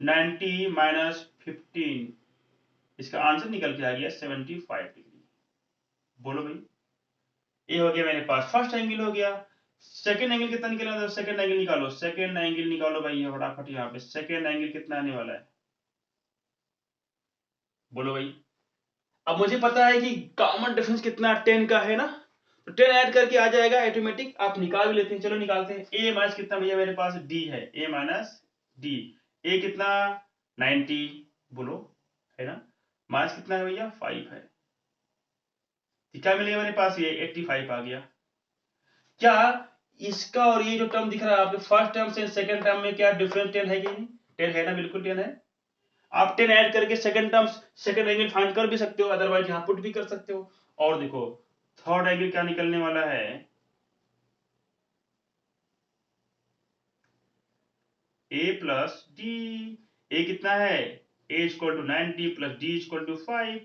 90 माइनस 15, इसका आंसर निकल के आ गया 75 डिग्री। बोलो भाई, ये हो गया मेरे पास फर्स्ट एंगल हो गया। सेकंड एंगल कितना निकलना था, सेकंड एंगल निकालो, सेकंड एंगल निकालो भाई फटाफट, यहाँ पे सेकंड एंगल कितना आने वाला है, बोलो भाई। अब मुझे पता है कि कॉमन डिफरेंस कितना 10 का है ना, तो 10 ऐड करके आ जाएगा ऑटोमेटिक, आप निकाल भी लेते हैं। चलो निकालते हैं। ए माइनस कितना भैया मेरे पास डी है, ए माइनस डी। ए कितना 90 बोलो, है ना, माइनस कितना है भैया 5 है। तो क्या मिलेगा मेरे पास, ये 85 आ गया। क्या इसका और ये जो टर्म दिख रहा है आपके फर्स्ट टर्म से सेकंड टर्म में क्या डिफरेंस 10 है कि नहीं? 10 है ना, बिल्कुल 10 है। आप 10 ऐड करके second terms second angle find कर भी सकते हो, अदरवाइज यहां पुट भी कर सकते हो। और देखो थर्ड एंगल क्या निकलने वाला है, ए प्लस डी। ए कितना है, A equal to 90 plus D equal to 5।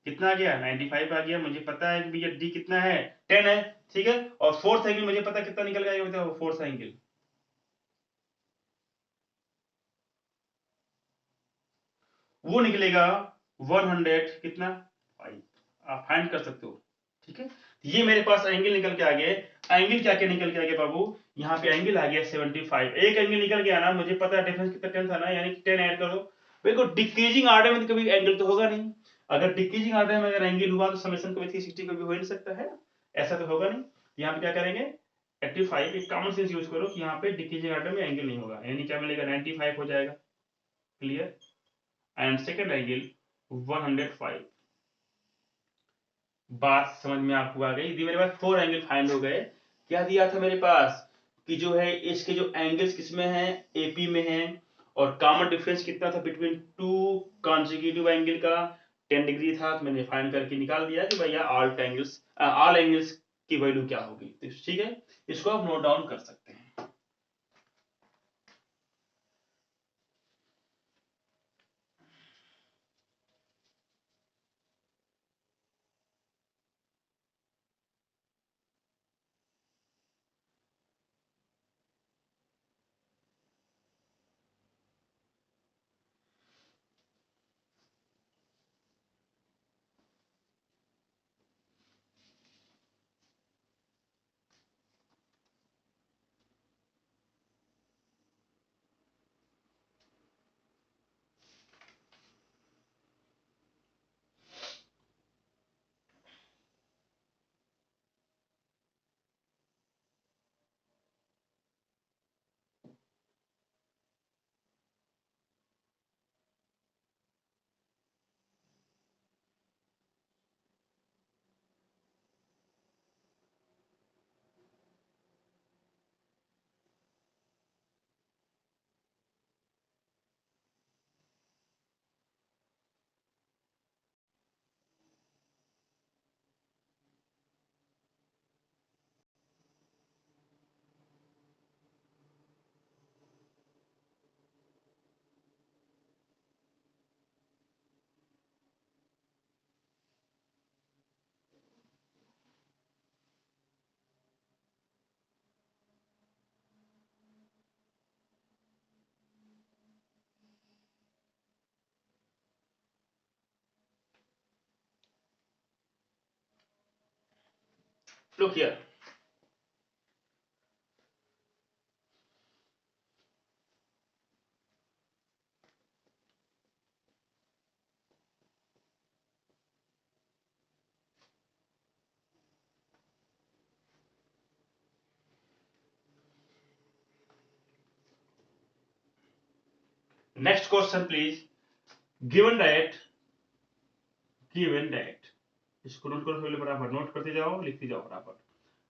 कितना आ गया 95 आ गया। मुझे पता है कि भैया डी कितना है 10 है, ठीक है। और फोर्थ एंगल मुझे पता कितना निकल गया, बताओ फोर्थ एंगल। वो निकलेगा 100 कितना 5। आप फाइंड कर सकते हो, ठीक है। ये मेरे पास एंगल निकल के आ गए। एंगल क्या क्या निकल के आ गया बाबू, यहाँ पे एंगल आ गया 75। एक एंगल निकल गया ना, मुझे पता है डिफरेंस कितना 10 था ना, यानी 10 ऐड कर दो। देखो डिक्रीजिंग आर्डर में तो कभी एंगल तो होगा नहीं। अगर डिक्रीजिंग आर्डर में अगर एंगल हुआ तो समेशन कभी 360 कभी हो ही नहीं सकता है ना, ऐसा तो होगा नहीं। यहाँ पे क्या करेंगे 85, एक कॉमन सेंस यूज करो कि यहाँ पे डिक्रीजिंग आर्डर में एंगल नहीं होगा, यानी क्या मिलेगा 95 हो जाएगा। क्लियर। And second angle 105। बात समझ में आपको आ गई? यदि मेरे पास 4 एंगल फाइंड हो गए, क्या दिया था मेरे पास कि जो है इसके जो एंगल्स किसमें हैं, एपी में हैं। और कॉमन डिफरेंस कितना था बिटवीन टू कॉन्जिक्यूटिव एंगल का, 10 डिग्री था। तो मैंने फाइंड करके निकाल दिया कि भैया ऑल एंगल्स की वैल्यू क्या होगी। तो ठीक है, इसको आप नोट डाउन कर सकते हैं। Look here, next question please. Given that इसको नोट करो, पहले फटाफट नोट करते जाओ, लिखते जाओ फटाफट।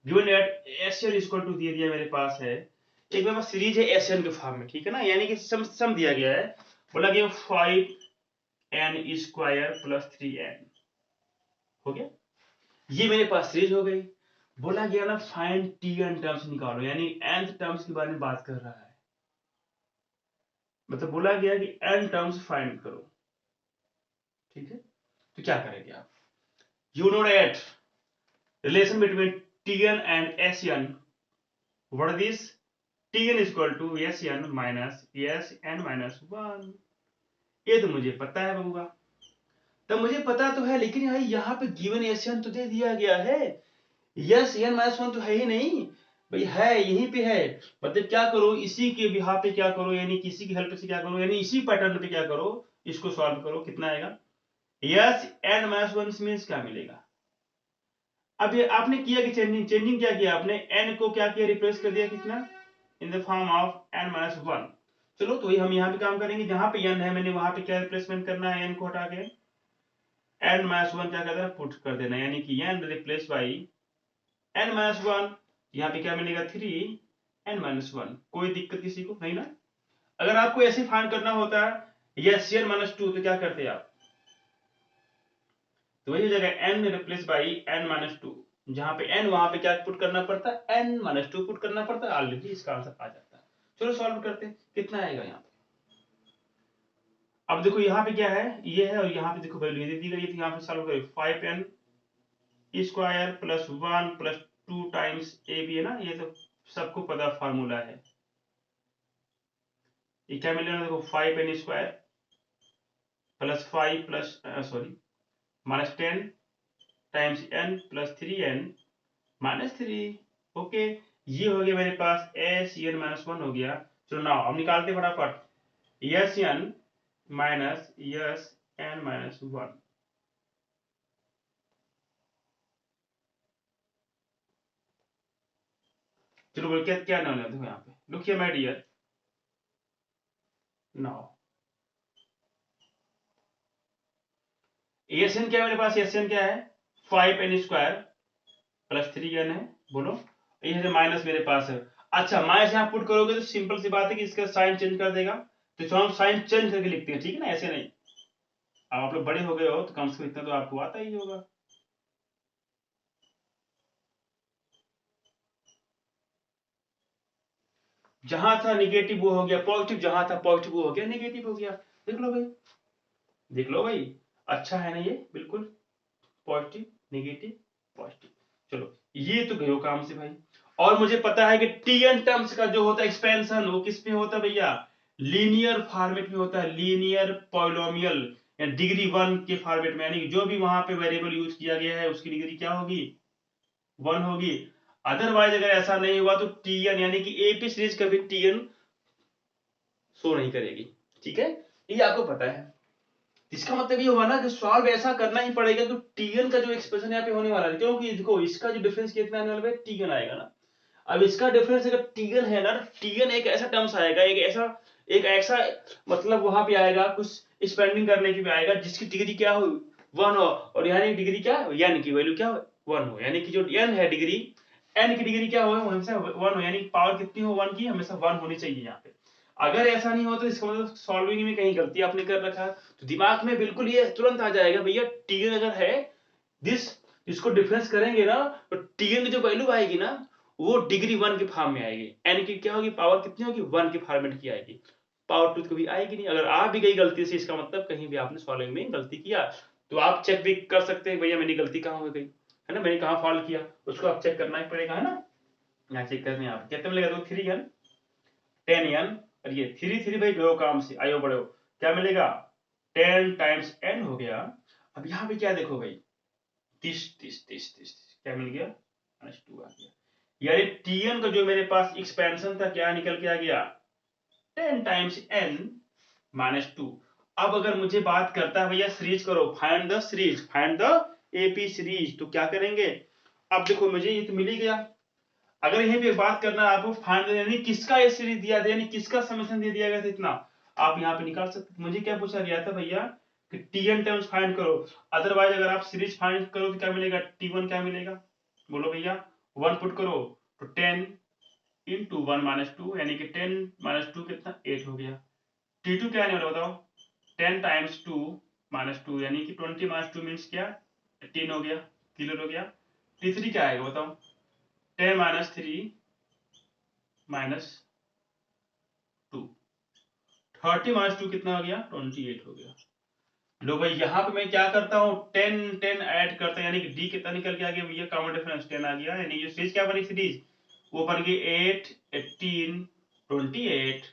Given that SN equal to दे दिया मेरे पास है, एक मेरे पास सीरीज है एसएन के फॉर्म में, ठीक है ना, यानी कि सम दिया गया है। बोला गया 5n स्क्वायर प्लस 3n हो गया। ये मेरे पास सीरीज हो गई। बोला गया ना फाइंड tn टर्म्स निकालो, यानी nth टर्म्स के बारे में बात कर रहा है। मतलब बोला गया कि n टर्म्स फाइंड करो, ठीक है। तो क्या करेंगे आप, you know that relation between Tn and Sn. What is this? Tn is equal to Sn minus Sn minus 1। ये तो मुझे पता है बबुआ, तो मुझे पता तो है, लेकिन भाई यहाँ पे गिवन Sn तो दे दिया गया है, Sn minus 1 तो है ही नहीं भाई, है यहीं पे है। मतलब क्या करो, इसी के बिहाफ पे क्या करो, यानी किसी की हेल्प से क्या करो, यानी इसी पैटर्न पे क्या करो, इसको सॉल्व करो। कितना आएगा Sn minus 1 मीन्स क्या मिलेगा, अब ये आपने किया कि चेंजिंग क्या किया आपने, n को क्या किया, रिप्लेस कर दिया कितना, इन द फॉर्म ऑफ n-1। चलो तो वही हम यहाँ पे काम करेंगे, जहां पे n है मैंने वहां पे क्या रिप्लेसमेंट करना है, n को हटा के n-1 क्या कर देना, पुट कर देना, यानी कि n रिप्लेस बाई n-1। यहाँ पे क्या मिलेगा, 3n-1। कोई दिक्कत किसी को नहीं ना। अगर आपको ऐसे फाइंड करना होता n-2 तो क्या करते आप, तो वही हो जाएगा n रिप्लेस बाई n-2, जहां पे n वहां पे क्या पुट करना पड़ता है, n-2 पुट करना पड़ता है, ऑलरेडी इसका आंसर आ जाता है। चलो सॉल्व करते हैं, कितना आएगा यहाँ पे। अब देखो यहाँ पे क्या है, ये है, और यहाँ पे देखो वैल्यू दे दी गई थी, यहाँ पे सॉल्व करें, 5n square plus 1 plus 2 times a b है ना, ये तो सबको पता फार्मूला है। ये क्या मिलेगा, देखो 5n square plus 5 plus sorry minus 10 times n plus 3n minus 3। Okay, ये हो गया मेरे पास एस एन माइनस 1 हो गया। चलो नाउ अब निकालते फटाफट, s n minus s n minus 1। चलो बोल क्या क्या नाम है, देखो यहाँ पे look here my dear, now s n क्या है मेरे पास, एस एन क्या है, 5n स्क्वायर प्लस 3n है, बोलो, ये माइनस मेरे पास है। अच्छा माइनस यहाँ पुट करोगे तो सिंपल सी बात है कि इसका साइन चेंज कर देगा, तो चलो हम साइन चेंज करके लिखते हैं, ठीक है ना, ऐसे नहीं। अब आप लोग बड़े हो गए हो तो कम से कम इतना तो आपको आता ही होगा। जहां था निगेटिव वो हो गया पॉजिटिव, जहां था पॉजिटिव वो हो गया निगेटिव हो गया। देख लो भाई, देख लो भाई, अच्छा है ना ये, बिल्कुल पॉजिटिव निगेटिव पॉजिटिव। चलो ये तो गयो काम से भाई। और मुझे पता है कि टीएन टर्म्स का जो होता है एक्सपेंशन, वो किस में होता है भैया, लीनियर फॉर्मेट में होता है, लीनियर पॉलिनोमियल या डिग्री 1 के फॉर्मेट में, यानी कि जो भी वहां पे वेरिएबल यूज किया गया है उसकी डिग्री क्या होगी, 1 होगी। अदरवाइज अगर ऐसा नहीं हुआ तो टीएन यानी कि एपी सीरीज कभी टीएन शो नहीं करेगी, ठीक है, ये आपको पता है। इसका मतलब ये हुआ ना कि सॉल्व ऐसा करना ही पड़ेगा तो टीएन का जो एक्सप्रेशन यहाँ पे होने वाला है, क्योंकि देखो इसका जो डिफरेंस कितना आने वाला है, टीएन आएगा ना। अब इसका डिफरेंस अगर टीएन है ना, टीएन एक ऐसा टर्म्स आएगा, एक ऐसा मतलब वहां पे आएगा कुछ स्पेंडिंग करने की भी आएगा, जिसकी डिग्री क्या हो, 1 हो, और यहाँ की डिग्री क्या हो, एन की वैल्यू क्या हो, 1 हो, यानी कि जो एन है डिग्री, एन की डिग्री क्या हो, हमेशा 1 हो, यानी पावर कितनी हो 1 की, हमेशा 1 होनी चाहिए यहाँ पे। अगर ऐसा नहीं हो तो इसका मतलब सॉल्विंग में कहीं गलती आपने कर रखा है, तो दिमाग में बिल्कुल ये तुरंत आ जाएगा भैया, टीएन अगर है दिस, इसको डिफरेंस करेंगे ना, तो टीएन की जो वैल्यू आएगी ना, वो डिग्री 1 के फॉर्म में आएगी, एन की क्या होगी, पावर कितनी होगी, 1 के फॉर्मेट की आएगी, पावर 2 कभी आएगी नहीं। अगर आ भी गई गलती से, इसका मतलब कहीं भी आपने सॉल्विंग में गलती किया। तो आप चेक भी कर सकते हैं भैया मेरी गलती कहाँ हो गई, है ना, मैंने कहाँ फॉल्ट किया, उसको आप चेक करना ही पड़ेगा, है ना। यहाँ चेक करने आप कितने मिलेगा, तो 3n 10n, और ये 3 भाई गयो काम से, आयो बढ़ो, क्या मिलेगा, 10 टाइम्स n हो गया। अब यहाँ पे क्या देखो भाई, 30 क्या मिल गया, -2 आ गया, यानी tn का जो मेरे पास एक्सपेंशन था क्या निकल के आ गया, 10 टाइम्स n -2। अब अगर मुझे बात करता है भैया सीरीज करो, find the series, find the AP series, तो क्या करेंगे, अब देखो मुझे ये तो मिल ही गया। अगर यहीं पे बात करना है आपको फाइंड यानी किसका ये सीरीज दिया था, यानी किसका समेशन दे दिया गया था इतना, आप यहाँ पे निकाल सकते। मुझे क्या पूछा गया था भैया कि टीएन टर्म्स फाइंड करो, अदरवाइज अगर आप सीरीज फाइंड करो तो क्या मिलेगा, टी1 क्या मिलेगा, बोलो भैया, 1 पुट करो तो 10 इंटू 1 -2, यानी कि 10 -2 कितना, 8 हो गया। टी2 क्या आने वाला बताओ, 10 टाइम्स 2 -2, यानी कि 20 -2 मीन्स क्या, 18 हो गया, क्लियर हो गया। टी3 क्या आएगा बताओ, 10 -3 -2, 30 -2 कितना हो गया, 28 हो गया। लो भाई यहाँ पे मैं क्या करता हूँ, 10 10 ऐड करता हूँ, यानी कि डी कितना निकल के आ गया भैया, कॉमन डिफरेंस 10 आ गया, यानी ये सीरीज क्या बनी, सीरीज वो बन गई 8 18 28,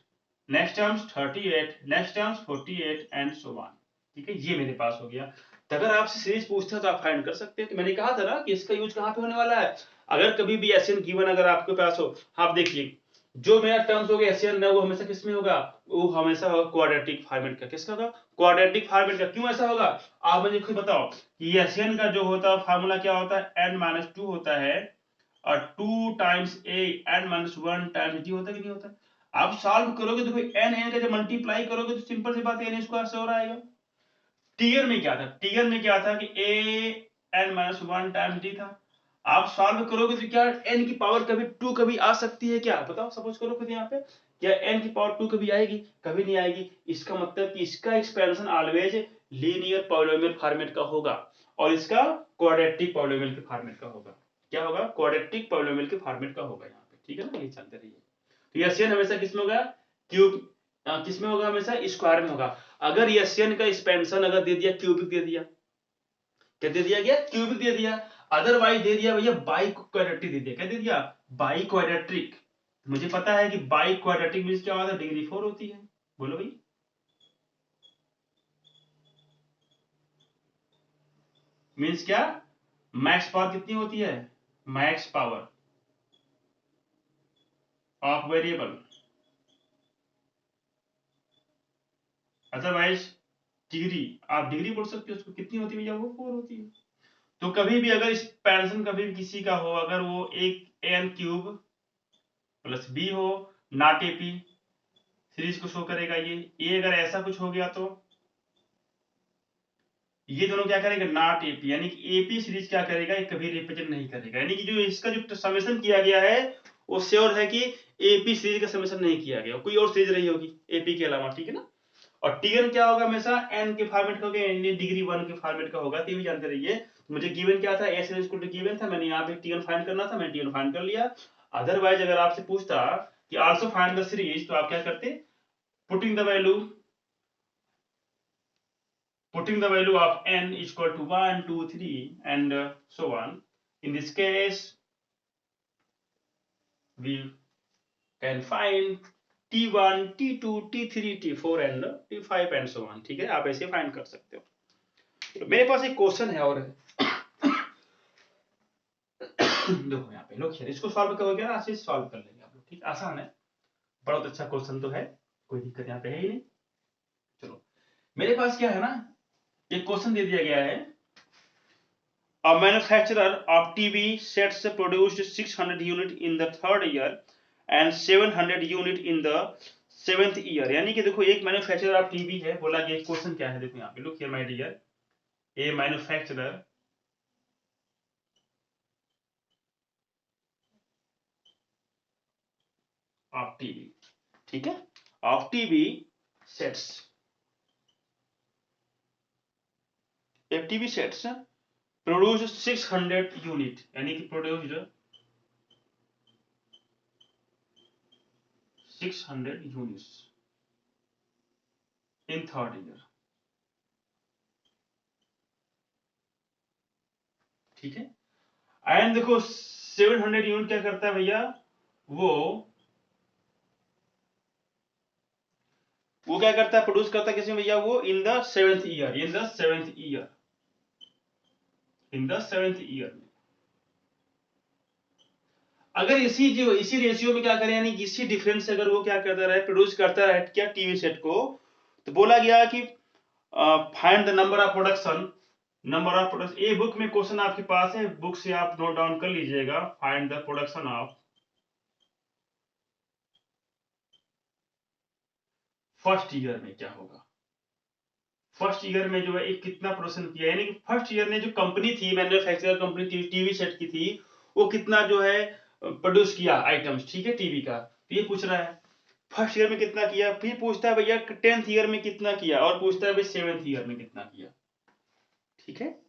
next terms 38, next terms 48 and so on, ठीक है, ये मेरे पास हो गया। तो अगर आपसे सीरीज पूछता है तो आप फाइंड कर सकते हैं। तो मैंने कहा था ना कि इसका यूज कहाँ पे होने वाला है, अगर कभी भी एसएन गिवन अगर आपके पास हो, आप देखिए जो मेरा टर्म्स हो गया एशियन वो हमेशा किस में होगा, वो हमेशा होगा क्वाड्रेटिक फॉर्मेट का। किसका होगा, क्वाड्रेटिक फॉर्मेट का। क्यों ऐसा होगा, आप मुझे खुद बताओ कि एशियन का जो होता है फार्मूला क्या होता है, n-2 होता है और 2 times a n-1 times d होता है कि नहीं होता। आप सॉल्व करोगे तो n का जब मल्टीप्लाई करोगे तो सिंपल सी बात है n स्क्वायर से हो आएगा। टीयर में क्या था, टीयर में क्या था कि a n-1 टाइम्स d था। आप सॉल्व करोगे तो क्या n की पावर कभी 2 कभी आ सकती है क्या, बताओ सपोज करो खुद यहाँ पे, क्या n की पावर 2 कभी आएगी, कभी नहीं आएगी। इसका मतलब कि इसका expansion always linear polynomial format का होगा और इसका क्वाड्रेटिक पॉलिनोमियल के फॉर्मेट का होगा। क्या होगा, क्वाड्रेटिक पॉलिनोमियल के फॉर्मेट का होगा यहाँ पे, ठीक है ना, ये चलते रहिए। तो एशियन हमेशा किसमें होगा, क्यूब किसमें होगा, हमेशा स्क्वायर में होगा। अगर एशियन का एक्सपेंशन अगर दे दिया क्यूबिक दे दिया, क्या दे दिया गया, क्यूबिक दे दिया, अदरवाइज दे दिया भैया बाई क्वाड्रेटिक दे दिया, क्या दे दिया, बाई क्वाड्रेटिक। मुझे पता है कि बाई क्वाड्रेटिक मींस क्या होता है, डिग्री 4 होती है। बोलो भाई, मींस क्या, मैक्स पावर कितनी होती है, max power of variable, otherwise degree, आप डिग्री बोल सकते हो उसको, कितनी होती है भैया, वो 4 होती है। तो कभी भी अगर एक्सपेंशन कभी भी किसी का हो, अगर वो एक एन क्यूब प्लस बी हो, नॉट एपी सीरीज को शो करेगा। ये अगर ऐसा कुछ हो गया तो ये दोनों क्या करेगा, नॉट एपी, यानी कि एपी सीरीज क्या करेगा, ये कभी रिप्रेजेंट नहीं करेगा। यानी कि जो इसका जो समेशन किया गया है वो श्योर है कि एपी सीरीज का समेशन नहीं किया गया, कोई और सीरीज रही होगी एपी के अलावा, ठीक है ना। और टीएन क्या होगा, हमेशा एन के फॉर्मेट का होगा, यानी डिग्री 1 के फॉर्मेट का होगा। तो ये भी जानते रहिए। मुझे गिवन क्या था, s is equal to given था, मैंने यहाँ पे टीएन फाइंड करना था, मैंने टीएन फाइंड कर लिया। अदरवाइज अगर आपसे पूछता कि आल्सो फाइंड द सीरीज, तो आप क्या करते, putting the value of n is equal to 1 2 3 and so on. In this case we can find t1 t2 t3 t4 and t5 and so on, ठीक है, आप ऐसे फाइंड कर सकते हो। तो मेरे पास एक क्वेश्चन है और देखो यहाँ पे लोग, इसको सॉल्व करोगे ना, अच्छे से सॉल्व कर लेंगे आप लोग, ठीक, आसान है, बहुत अच्छा क्वेश्चन तो है, कोई दिक्कत यहाँ पे है ही नहीं। चलो मेरे पास क्या है ना, एक क्वेश्चन दे दिया गया है, a manufacturer of TV sets produced 600 unit in the third year and 700 unit in the seventh year. यानी कि देखो एक मैन्युफैक्चरर ऑफ टीवी है, बोला गया क्वेश्चन क्या है, देखो यहाँ पे look here my dear, a manufacturer of TV, ठीक है, ऑफ टीवी सेट्स, एक टीवी सेट्स प्रोड्यूस 600 यूनिट, यानी कि produced 600 units in third year, ठीक है। एंड देखो 700 यूनिट क्या करता है भैया, वो क्या करता है, प्रोड्यूस करता है किसमें भैया, वो in the seventh year, in the seventh year, in the seventh year में। अगर इसी रेशियो में क्या करें, यानी इसी डिफरेंस से अगर वो क्या करता रहे, प्रोड्यूस करता रहे क्या टीवी सेट को, तो बोला गया कि find the number of production, number of production. ये बुक में क्वेश्चन आपके पास है, बुक से आप नोट डाउन कर लीजिएगा, find the production of first year में क्या होगा, फर्स्ट ईयर में जो है एक कितना प्रोडक्शन किया, यानी कि फर्स्ट ईयर में जो कंपनी थी, मैन्युफैक्चरर कंपनी टीवी सेट की थी, वो कितना जो है प्रोड्यूस किया आइटम्स, ठीक है, टीवी का। तो ये पूछ रहा है फर्स्ट ईयर में कितना किया, फिर पूछता है भैया 10th ईयर में कितना किया, और पूछता है भाई 7th ईयर में कितना किया, ठीक है।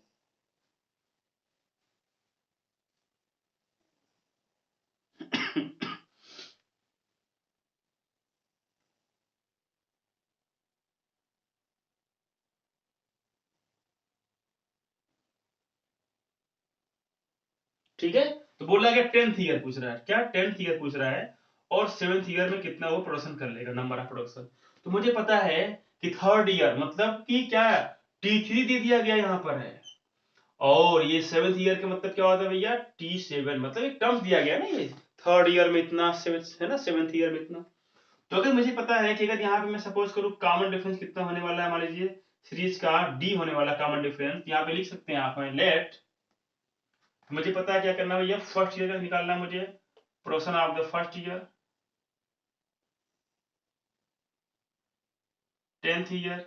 ठीक है, तो बोला गया 10th ईयर पूछ रहा है, क्या 10th ईयर पूछ रहा है, और 7th ईयर में कितना वो प्रोडक्शन कर लेगा, नंबर ऑफ प्रोडक्शन। तो मुझे पता है कि थर्ड ईयर मतलब कि क्या, T3 दे दिया गया यहाँ पर है, और ये 7th ईयर का मतलब क्या होता है भैया, T7, मतलब एक टर्म्स दिया गया ना ये, थर्ड ईयर में इतना, सेवेंथ है ना, सेवेंथ ईयर में इतना। तो अगर मुझे पता है कि अगर यहाँ पे मैं सपोज करूँ कॉमन डिफरेंस कितना होने वाला है, मान लीजिए सीरीज का डी होने वाला कॉमन डिफरेंस, यहाँ पे लिख सकते हैं आप लेट, मुझे पता है क्या करना है भैया, फर्स्ट ईयर का निकालना है मुझे, production of the first year, 10th year.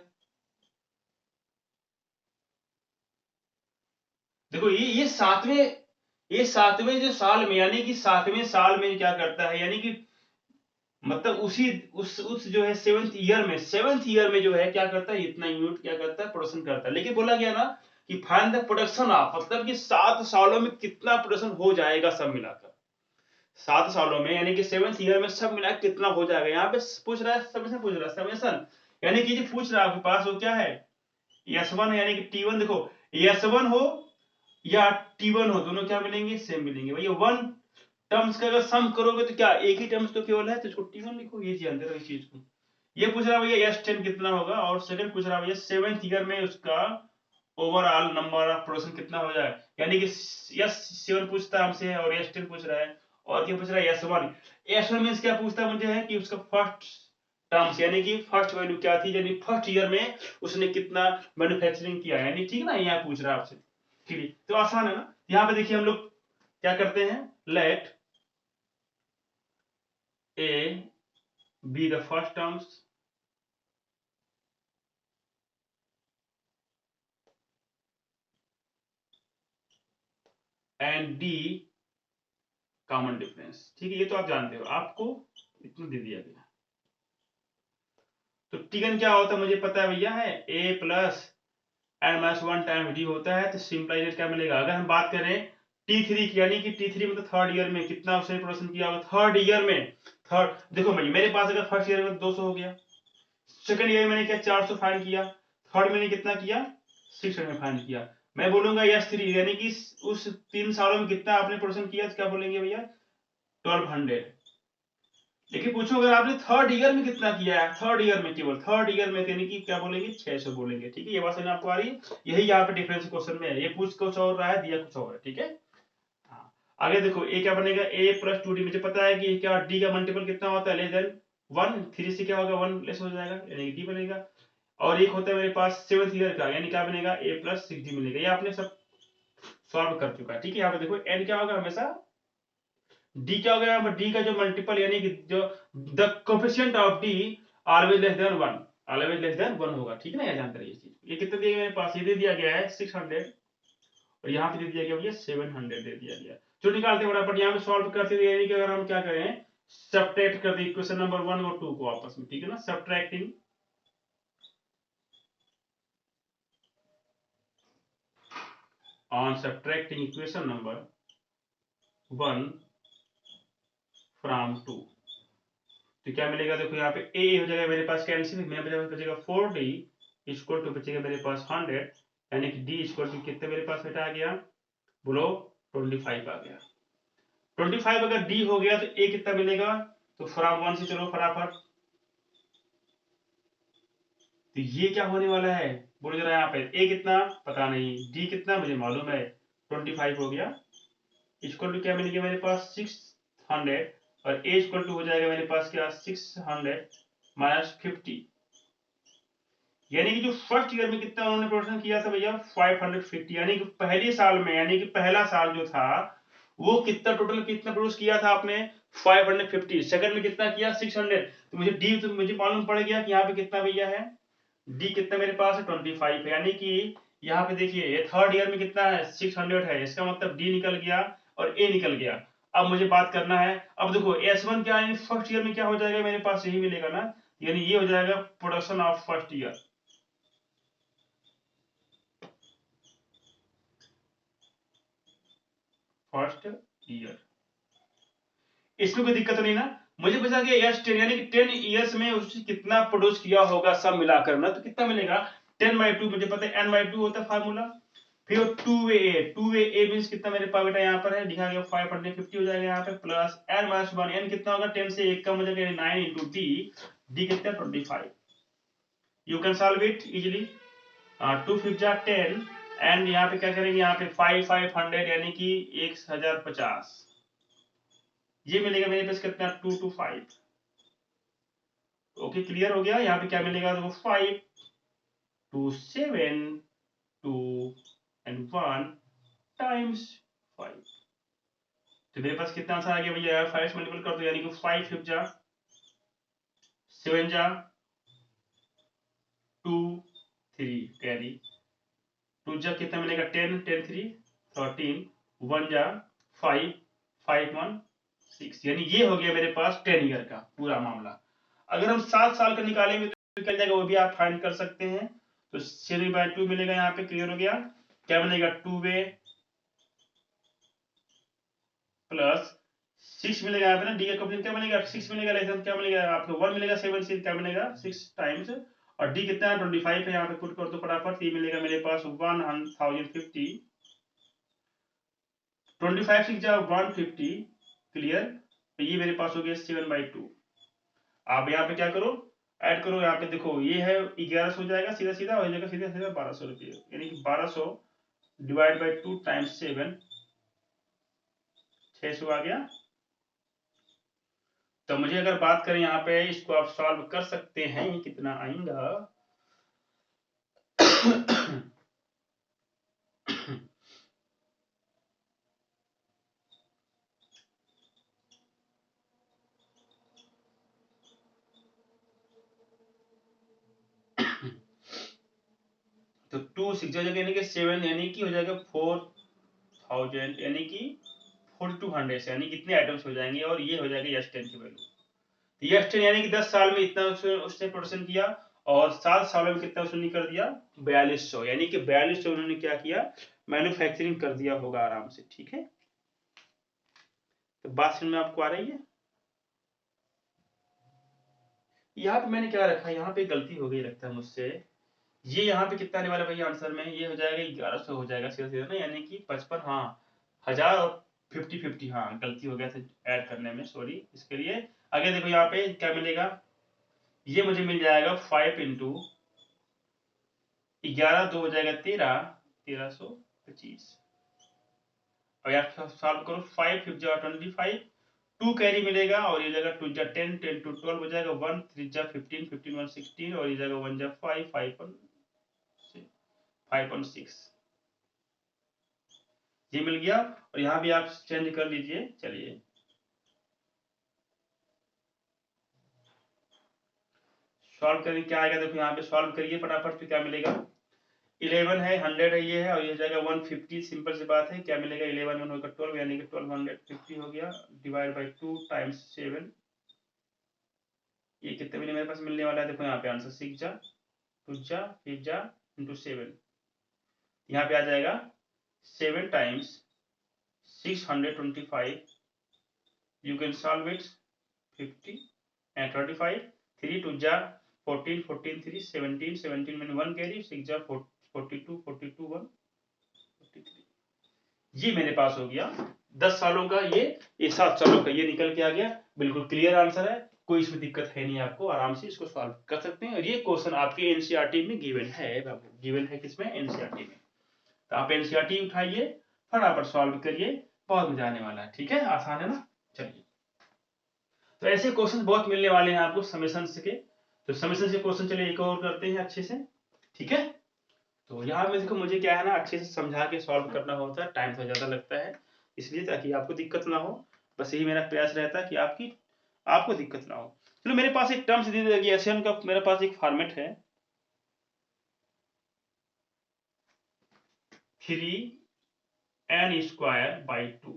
देखो ये सातवें जो साल में, यानी कि सातवें साल में क्या करता है, यानी कि मतलब उस जो है सेवेंथ ईयर में जो है क्या करता है, इतना यूनिट क्या करता है, प्रोडक्शन करता है। लेकिन बोला गया ना कि फाइंड द प्रोडक्शन ऑफ, मतलब कि 7 सालों में कितना प्रोडक्शन हो जाएगा सब मिलाकर, 7 सालों में, यानी कि सेवेंथ ईयर में सब मिलाकर कितना हो जाएगा। यहाँ पे पूछ रहा है समेशन, पूछ रहा है समेशन, यानी कि जो पूछ रहा है आपके पास वो क्या है, S1 यानी कि T1। देखो S1 हो या T1 हो, दोनों क्या मिलेंगे, सेम मिलेंगे भैया। वन टर्म्स का अगर सम करोगे तो क्या एक ही टर्म्स तो केवल है, तो इसको T1 लिखो, ये जानते रहो इस चीज को। ये पूछ रहा भैया S10 कितना होगा, और सेकंड पूछ रहा भैया सेवेंथ ईयर में उसका ओवरऑल नंबर ऑफ प्रोडक्शन कितना हो जाए, यानी कि S7 पूछता है हमसे और S10 पूछ रहा है, और क्या पूछ रहा है, S1 मींस क्या पूछता है मुझे है कि उसका फर्स्ट टर्म्स, यानी कि फर्स्ट वैल्यू क्या थी, यानी फर्स्ट ईयर में उसने कितना मैन्युफैक्चरिंग किया, यानी ठीक ना, यहाँ पूछ रहा है आपसे। ठीक, तो आसान है ना। यहाँ पे देखिए हम लोग क्या करते हैं, let a be the first terms and d common difference. ठीक है, ये तो आप जानते हो, आपको इतना दे दिया गया। तो टीगन क्या होता है मुझे पता है भैया, है A plus N minus one time D होता है। तो सिंपलाइजेशन क्या मिलेगा, अगर हम बात करें T3 की, यानी कि T3 मतलब थर्ड ईयर में कितना उसने प्रोडक्शन किया होगा, थर्ड ईयर में, थर्ड देखो भाई मेरे पास अगर फर्स्ट ईयर में 200 हो गया, सेकंड ईयर मैंने क्या 400 फाइंड किया, थर्ड मैंने कितना किया 600 फाइंड किया। मैं बोलूंगा S3 यानी कि उस 3 सालों में कितना आपने प्रोडक्शन किया, तो क्या बोलेंगे भैया 1200। लेकिन पूछो अगर आपने थर्ड ईयर में कितना किया है, थर्ड ईयर में, केवल थर्ड ईयर में, यानी कि क्या बोलेंगे 600 बोलेंगे। ठीक है, ये बात समझ आपको आ रही है, यही यहाँ पे डिफरेंस क्वेश्चन में है, ये पूछ कुछ और रहा है, दिया कुछ और है। ठीक है, हाँ। आगे देखो ए क्या बनेगा, a प्लस 2d, मुझे पता है कि क्या d का मल्टीपल कितना होता है, लेस देन 1, 3 से क्या होगा 1 लेस हो जाएगा, यानी कि d बनेगा। और एक होता है मेरे पास सेवेंथ ईयर का, यानी क्या बनेगा a प्लस 6d मिलेगा। ये आपने सब सॉल्व कर चुका है। ठीक है, यहाँ पे देखो n क्या होगा हमेशा, डी क्या हो गया, डी का जो मल्टीपल, यानी कि जो the coefficient of D always less than 1, always less than 1 होगा। ठीक है ना, ये जानते रहिए चीज। ये कितना दिया गया मेरे पास, ये दे दिया गया है 600, और यहाँ पे दे दिया गया भैया 700 दे दिया गया। जो निकालते हैं फटाफट, यहाँ पे सॉल्व करते हैं, यानी कि अगर हम क्या करें, सब्ट्रैक्ट कर दें इक्वेशन नंबर 1 और 2 को आपस में। ठीक है ना, subtracting on subtracting equation number 1 from 2, तो क्या मिलेगा, देखो यहाँ पे ए हो जाएगा मेरे पास कैंसिल, मेरे पास बचेगा 4d इक्वल टू, बचेगा मेरे पास 100, यानी कि d इक्वल टू कितने मेरे पास बेटा आ गया, बोलो 25 आ गया। 25 अगर d हो गया तो a कितना मिलेगा, तो फ्रॉम 1 से चलो फटाफट, तो ये क्या होने वाला है, बोलो जरा, यहाँ पे a कितना पता नहीं, d कितना मुझे मालूम है, 25 हो गया, इक्वल टू क्या मिलेगा मेरे पास 600, और a इक्वल टू हो जाएगा मेरे पास क्या 600 माइनस 50, यानी कि जो फर्स्ट ईयर में कितना उन्होंने प्रोडक्शन किया था भैया 550, यानी कि पहले साल में, यानी कि पहला साल जो था वो कितना टोटल कितना प्रोड्यूस किया था आपने 550, सेकंड में कितना किया 600। तो मुझे डी, तो मुझे मालूम पड़ गया कि यहाँ पे कितना भैया है, डी कितना मेरे पास है 25 है, यानी कि यहाँ पे देखिए ये थर्ड ईयर में कितना है 600 है, इसका मतलब डी निकल गया और ए निकल गया। अब मुझे बात करना है, अब देखो S1 क्या है, फर्स्ट ईयर में क्या हो जाएगा मेरे पास, यही मिलेगा ना, यानी ये हो जाएगा production of first year, first year. इसमें कोई दिक्कत नहीं ना, मुझे बचा गया S10, यानी कि 10 ईयर्स में उसने कितना प्रोड्यूस किया होगा सब मिलाकर ना, तो कितना मिलेगा 10/2, मुझे पता है n/2 होता है फार्मूला। फिर 2a मींस कितना मेरे पास बेटा यहाँ पर है लिखा गया 550 हो जाएगा यहाँ पे, प्लस n-1, n कितना होगा 10 से 1 कम हो जाएगा 9 इंटू d कितना 25। You can solve it easily, 2 5 जा 10, एंड यहाँ पे क्या करेंगे, यहाँ पे 5 500 यानी कि 1050, ये मिलेगा मेरे पास कितना 2 to 5। ओके क्लियर हो गया। यहाँ पे क्या मिलेगा तो 5 to 7 2 and 1 टाइम्स 5। तो मेरे पास कितना आंसर आ गया भैया, 5 से मल्टीपल कर दो यानी कि 5 5 जा 7 जा 2 3 कैरी 2 जा कितना मिलेगा 10 10 3 13 1 जा 5 5 1 6 यानी ये हो गया मेरे पास 10 ईयर का पूरा मामला। अगर हम 7 साल का निकालेंगे तो निकल जाएगा, वो भी आप फाइंड कर सकते हैं। तो 7/2 मिलेगा यहाँ पे, क्लियर हो गया। क्या मिलेगा 2 प्लस 6 मिलेगा यहाँ पे ना, डी का कंप्लीट क्या मिलेगा 6 मिलेगा, लेकिन क्या मिलेगा आपको 1 मिलेगा 7 से क्या मिलेगा 6 टाइम्स, और डी कितना है 25 है, यहाँ पे पुट कर दो फटाफट। ये मिलेगा मेरे पास 1050 25 6 जा 150 क्लियर। तो ये मेरे पास हो गया 7/2। आप यहाँ पे क्या करो ऐड करो, यहाँ पे देखो ये है 1100 हो जाएगा, सीधा सीधा हो जाएगा, सीधा सीधा 1200 रुपये, यानी कि 1200 डिवाइड बाई 2 टाइम्स 7 600 आ गया। तो मुझे अगर बात करें यहाँ पे, इसको आप सॉल्व कर सकते हैं, कितना आएगा तो 2 6 जगह यानी कि 7 यानी कि हो जाएगा 4000 यानी कि 4200 यानी कितने आइटम्स हो जाएंगे, और ये हो जाएगा यस 10 की वैल्यू। यस 10 यानी कि 10 साल में इतना उसने प्रोडक्शन किया, और 7 सालों में कितना उसने कर दिया 4200, यानी कि 4200 उन्होंने क्या किया मैन्युफैक्चरिंग कर दिया होगा आराम से। ठीक है, तो बात समझ में आपको आ रही है। यहाँ पे मैंने क्या रखा, यहाँ पे गलती हो गई लगता है मुझसे। ये यहाँ पे कितना आने वाला भैया आंसर में, ये हो जाएगा 1100 हो जाएगा सीधा सीधा ना, यानी कि 55 हाँ 1000 और 50 हाँ गलती हो गया था ऐड करने में, सॉरी इसके लिए। आगे देखो यहाँ पे क्या मिलेगा, ये मुझे मिल जाएगा 5 इंटू 11 2 हो जाएगा 1325। और यहाँ सॉल्व करो 5 5 जा 25 2 कैरी मिलेगा, और ये जाएगा 2 जा 10 10 टू 12 हो जाएगा, 1 3 जा 15 15 1 16, और ये जाएगा 1 जा 5 5.6 ये मिल गया। और यहाँ भी आप चेंज कर लीजिए। चलिए सॉल्व करें क्या आएगा, देखो यहाँ पे सॉल्व करिए फटाफट। तो क्या मिलेगा 11 है 100 है ये है, और ये जाएगा 150, सिंपल सी बात है। क्या मिलेगा 11 1 होगा 12 यानी कि 1250 हो गया, डिवाइड बाई 2 टाइम्स 7। ये कितने मिले मेरे पास मिलने वाला है, देखो यहाँ पे आंसर 6 जा 2 जा 5 जा इंटू 7, यहाँ पे आ जाएगा 7 times 625। You can solve it 50 and 25 3 2 जा 14 14 3 17 17 में 1 कैरी 6 जा 42 42 1 43। ये मेरे पास हो गया 10 सालों का, ये 7 सालों का, ये निकल के आ गया। बिल्कुल क्लियर आंसर है, कोई इसमें दिक्कत है नहीं, आपको आराम से इसको सॉल्व कर सकते हैं। और ये क्वेश्चन आपके एनसीईआरटी में गिवन है बाबू, गिवन है किसमें एनसीईआरटी में। तो आप एनसीईआरटी उठाइए फटाफट सॉल्व करिए, बहुत मजा आने वाला है। ठीक है, आसान है ना। चलिए, तो ऐसे क्वेश्चन बहुत मिलने वाले हैं आपको समेशन के। तो समेशन से क्वेश्चन चलिए एक और करते हैं अच्छे से। ठीक है, तो यहाँ में देखो मुझे क्या है ना, अच्छे से समझा के सॉल्व करना होता है, टाइम थोड़ा ज्यादा लगता है, इसलिए ताकि आपको दिक्कत ना हो। बस यही मेरा प्रयास रहता है कि आपको दिक्कत ना हो। चलो, मेरे पास एक टर्म्स दी जाएगी एशियन का, मेरे पास एक फॉर्मेट है 3n²/2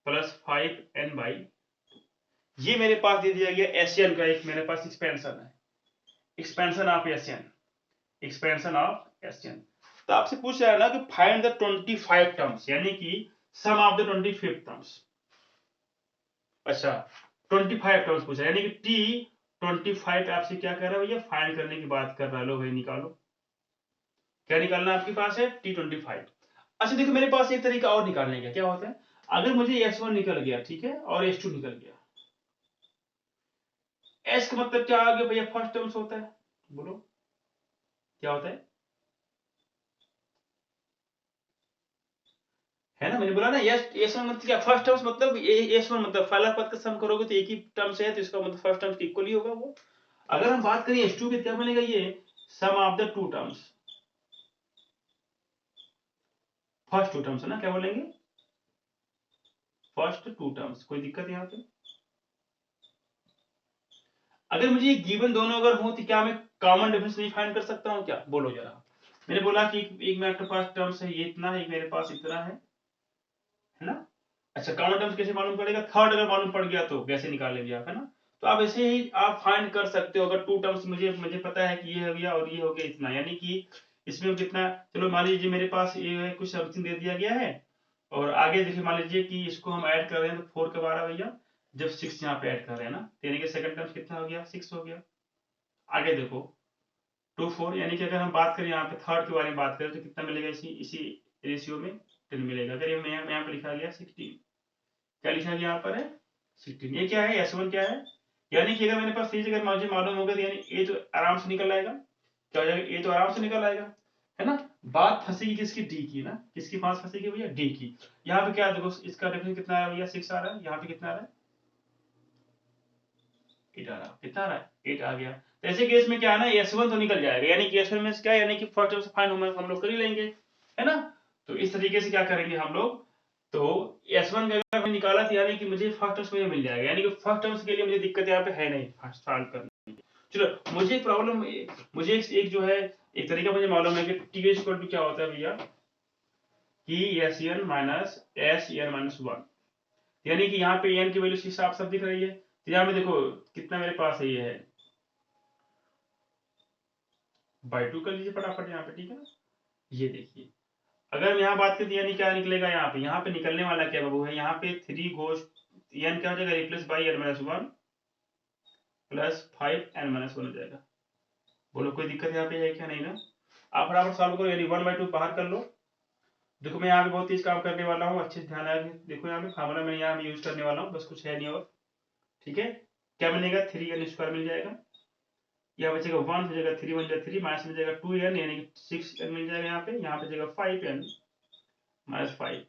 प्लस 5n/2। ये मेरे पास दे दिया गया एशियन का, एक मेरे पास एक्सपेंशन है, expansion of Asian, expansion of Asian. तो आपसे पूछ रहा है ना कि फाइंड द 25 टर्म्स, यानी कि सम ऑफ द 25 टर्म्स। अच्छा, 25 टर्म्स पूछा, यानी कि टी 25 आपसे क्या कर रहा है भैया, फाइंड करने की बात कर रहा है। लो भाई निकालो, क्या निकालना आपके पास है T25। अच्छा देखो, मेरे पास एक तरीका और निकालने का, क्या होता है अगर मुझे S1 निकल गया, ठीक है, और S2 निकल गया, S का मतलब क्या आ गया भैया, फर्स्ट टर्म्स होता है, बोलो क्या होता है, है ना, मैंने बोला ना एस वन मतलब क्या, फर्स्ट टर्म्स मतलब एस वन मतलब पहला पद का सम करोगे तो एक ही टर्म से है, तो इसका मतलब फर्स्ट टर्म्स इक्वल ही होगा वो। अगर हम बात करें एस टू की, क्या बनेगा ये sum of the two terms, first two terms है ना, क्या बोलेंगे फर्स्ट टू टर्म्स। कोई दिक्कत यहाँ पे? अगर मुझे गिवन दोनों अगर हो तो क्या मैं कॉमन डिफरेंस नहीं फाइंड कर सकता हूँ क्या, बोलो जरा। मैंने बोला कि एक मेरे पास टर्म्स है ये इतना है, एक मेरे पास इतना है ना। अच्छा कॉमन टर्म्स कैसे मालूम पड़ेगा, थर्ड अगर मालूम पड़ गया तो कैसे निकालेंगे आप, है ना। तो आप ऐसे ही आप फाइंड कर सकते हो, अगर टू टर्म्स मुझे मुझे पता है कि ये हो गया और ये हो गया इतना, यानी कि इसमें कितना, चलो मान लीजिए मेरे पास ये कुछ समथिंग दे दिया गया है, और आगे देखिए मान लीजिए कि इसको हम ऐड कर रहे हैं तो 4 के 12 भैया, जब 6 यहाँ पे ऐड कर रहे हैं ना, तो यानी कि सेकंड टर्म्स कितना हो गया 6 हो गया। आगे देखो 2 4, यानी कि अगर हम बात करें यहाँ पे थर्ड के बारे में बात करें तो कितना मिलेगा इसी इसी रेशियो में 10 मिलेगा। अगर ये यहाँ पे लिखा गया 16, क्या लिखा गया यहाँ पर है 16, ये क्या है S1 क्या है, यानी कि अगर मेरे पास सीरीज अगर मुझे मालूम होगा तो यानी ए तो आराम से निकल आएगा, क्या हो जाएगा ए तो आराम से निकल आएगा, है ना। बात फंसेगी किसकी, डी की ना, किसकी बात फंसेगी भैया डी की। यहाँ पे क्या देखो इसका डिफरेंस कितना है भैया 6 आ रहा है, यहाँ पे कितना आ रहा है 8 आ रहा है, कितना आ रहा है 8 आ गया। तो ऐसे केस में क्या है ना S1 तो निकल जाएगा, यानी कि S1 में क्या है, यानी कि फर्स्ट टर्म से फाइंड हम लोग कर ही लेंगे, है ना। तो इस तरीके से क्या करेंगे हम लोग, तो S1 का अगर मैंने निकाला तो यानी कि मुझे फर्स्ट टर्म्स में मिल जाएगा, यानी कि फर्स्ट टर्म्स के लिए मुझे दिक्कत यहाँ पे है नहीं सॉल्व करने की। चलो मुझे प्रॉब्लम, मुझे एक जो है एक तरीका मुझे मालूम है कि टी इक्वल टू क्या होता है भैया, कि एस एन माइनस वन, यानी कि यहाँ पे एन की वैल्यू साफ साफ दिख रही है। तो यहाँ पे देखो कितना मेरे पास है, ये है बाई टू कर लीजिए फटाफट यहाँ पे, ठीक है ना। ये देखिए अगर हम यहाँ बात करें यानी क्या निकलेगा, यहाँ पे निकलने वाला क्या बाबू है, यहाँ पे 3 गोस एन क्या हो जाएगा replace by n minus one plus 5 n-1 हो जाएगा। बोलो कोई दिक्कत यहाँ पे है क्या, नहीं ना। आप फटाफट सॉल्व करो, यानी 1/2 बाहर कर लो। देखो मैं यहाँ पे बहुत तेज काम करने वाला हूँ, अच्छे से ध्यान आए, देखो यहाँ पे फार्मूला मैं यहाँ यूज करने वाला हूँ, बस कुछ है नहीं और, ठीक है। क्या मिलेगा 3n² मिल जाएगा, यहाँ बचेगा 1 हो जाएगा, 3 बन जाएगा 3 माइनस मिल जाएगा 2n, यानी कि 6n मिल जाएगा यहाँ पे बचेगा 5n माइनस 5।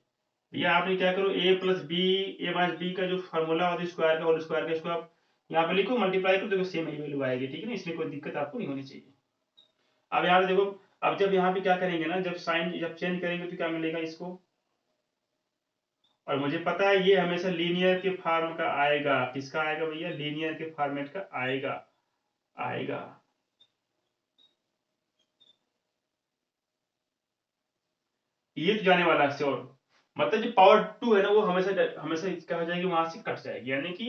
या आपने क्या करो a plus b, a minus b का जो फॉर्मूला होता है स्क्वायर का, होल स्क्वायर का, इसको आप यहाँ पे लिखो मल्टीप्लाई करो, देखो सेम ही वैल्यू आएगी, ठीक है ना, इसमें कोई दिक्कत आपको नहीं होनी चाहिए। अब यहाँ पे देखो, अब जब यहाँ पे क्या करेंगे ना, जब साइन जब चेंज करेंगे तो क्या मिलेगा इसको, और मुझे पता है ये हमेशा लीनियर के फॉर्म का आएगा, किसका आएगा भैया लीनियर के फॉर्मेट का आएगा आएगा। ये तो जाने वाला है श्योर, मतलब जो पावर टू है ना वो हमेशा हमेशा क्या हो जाएगी वहां से कट जाएगी, यानी कि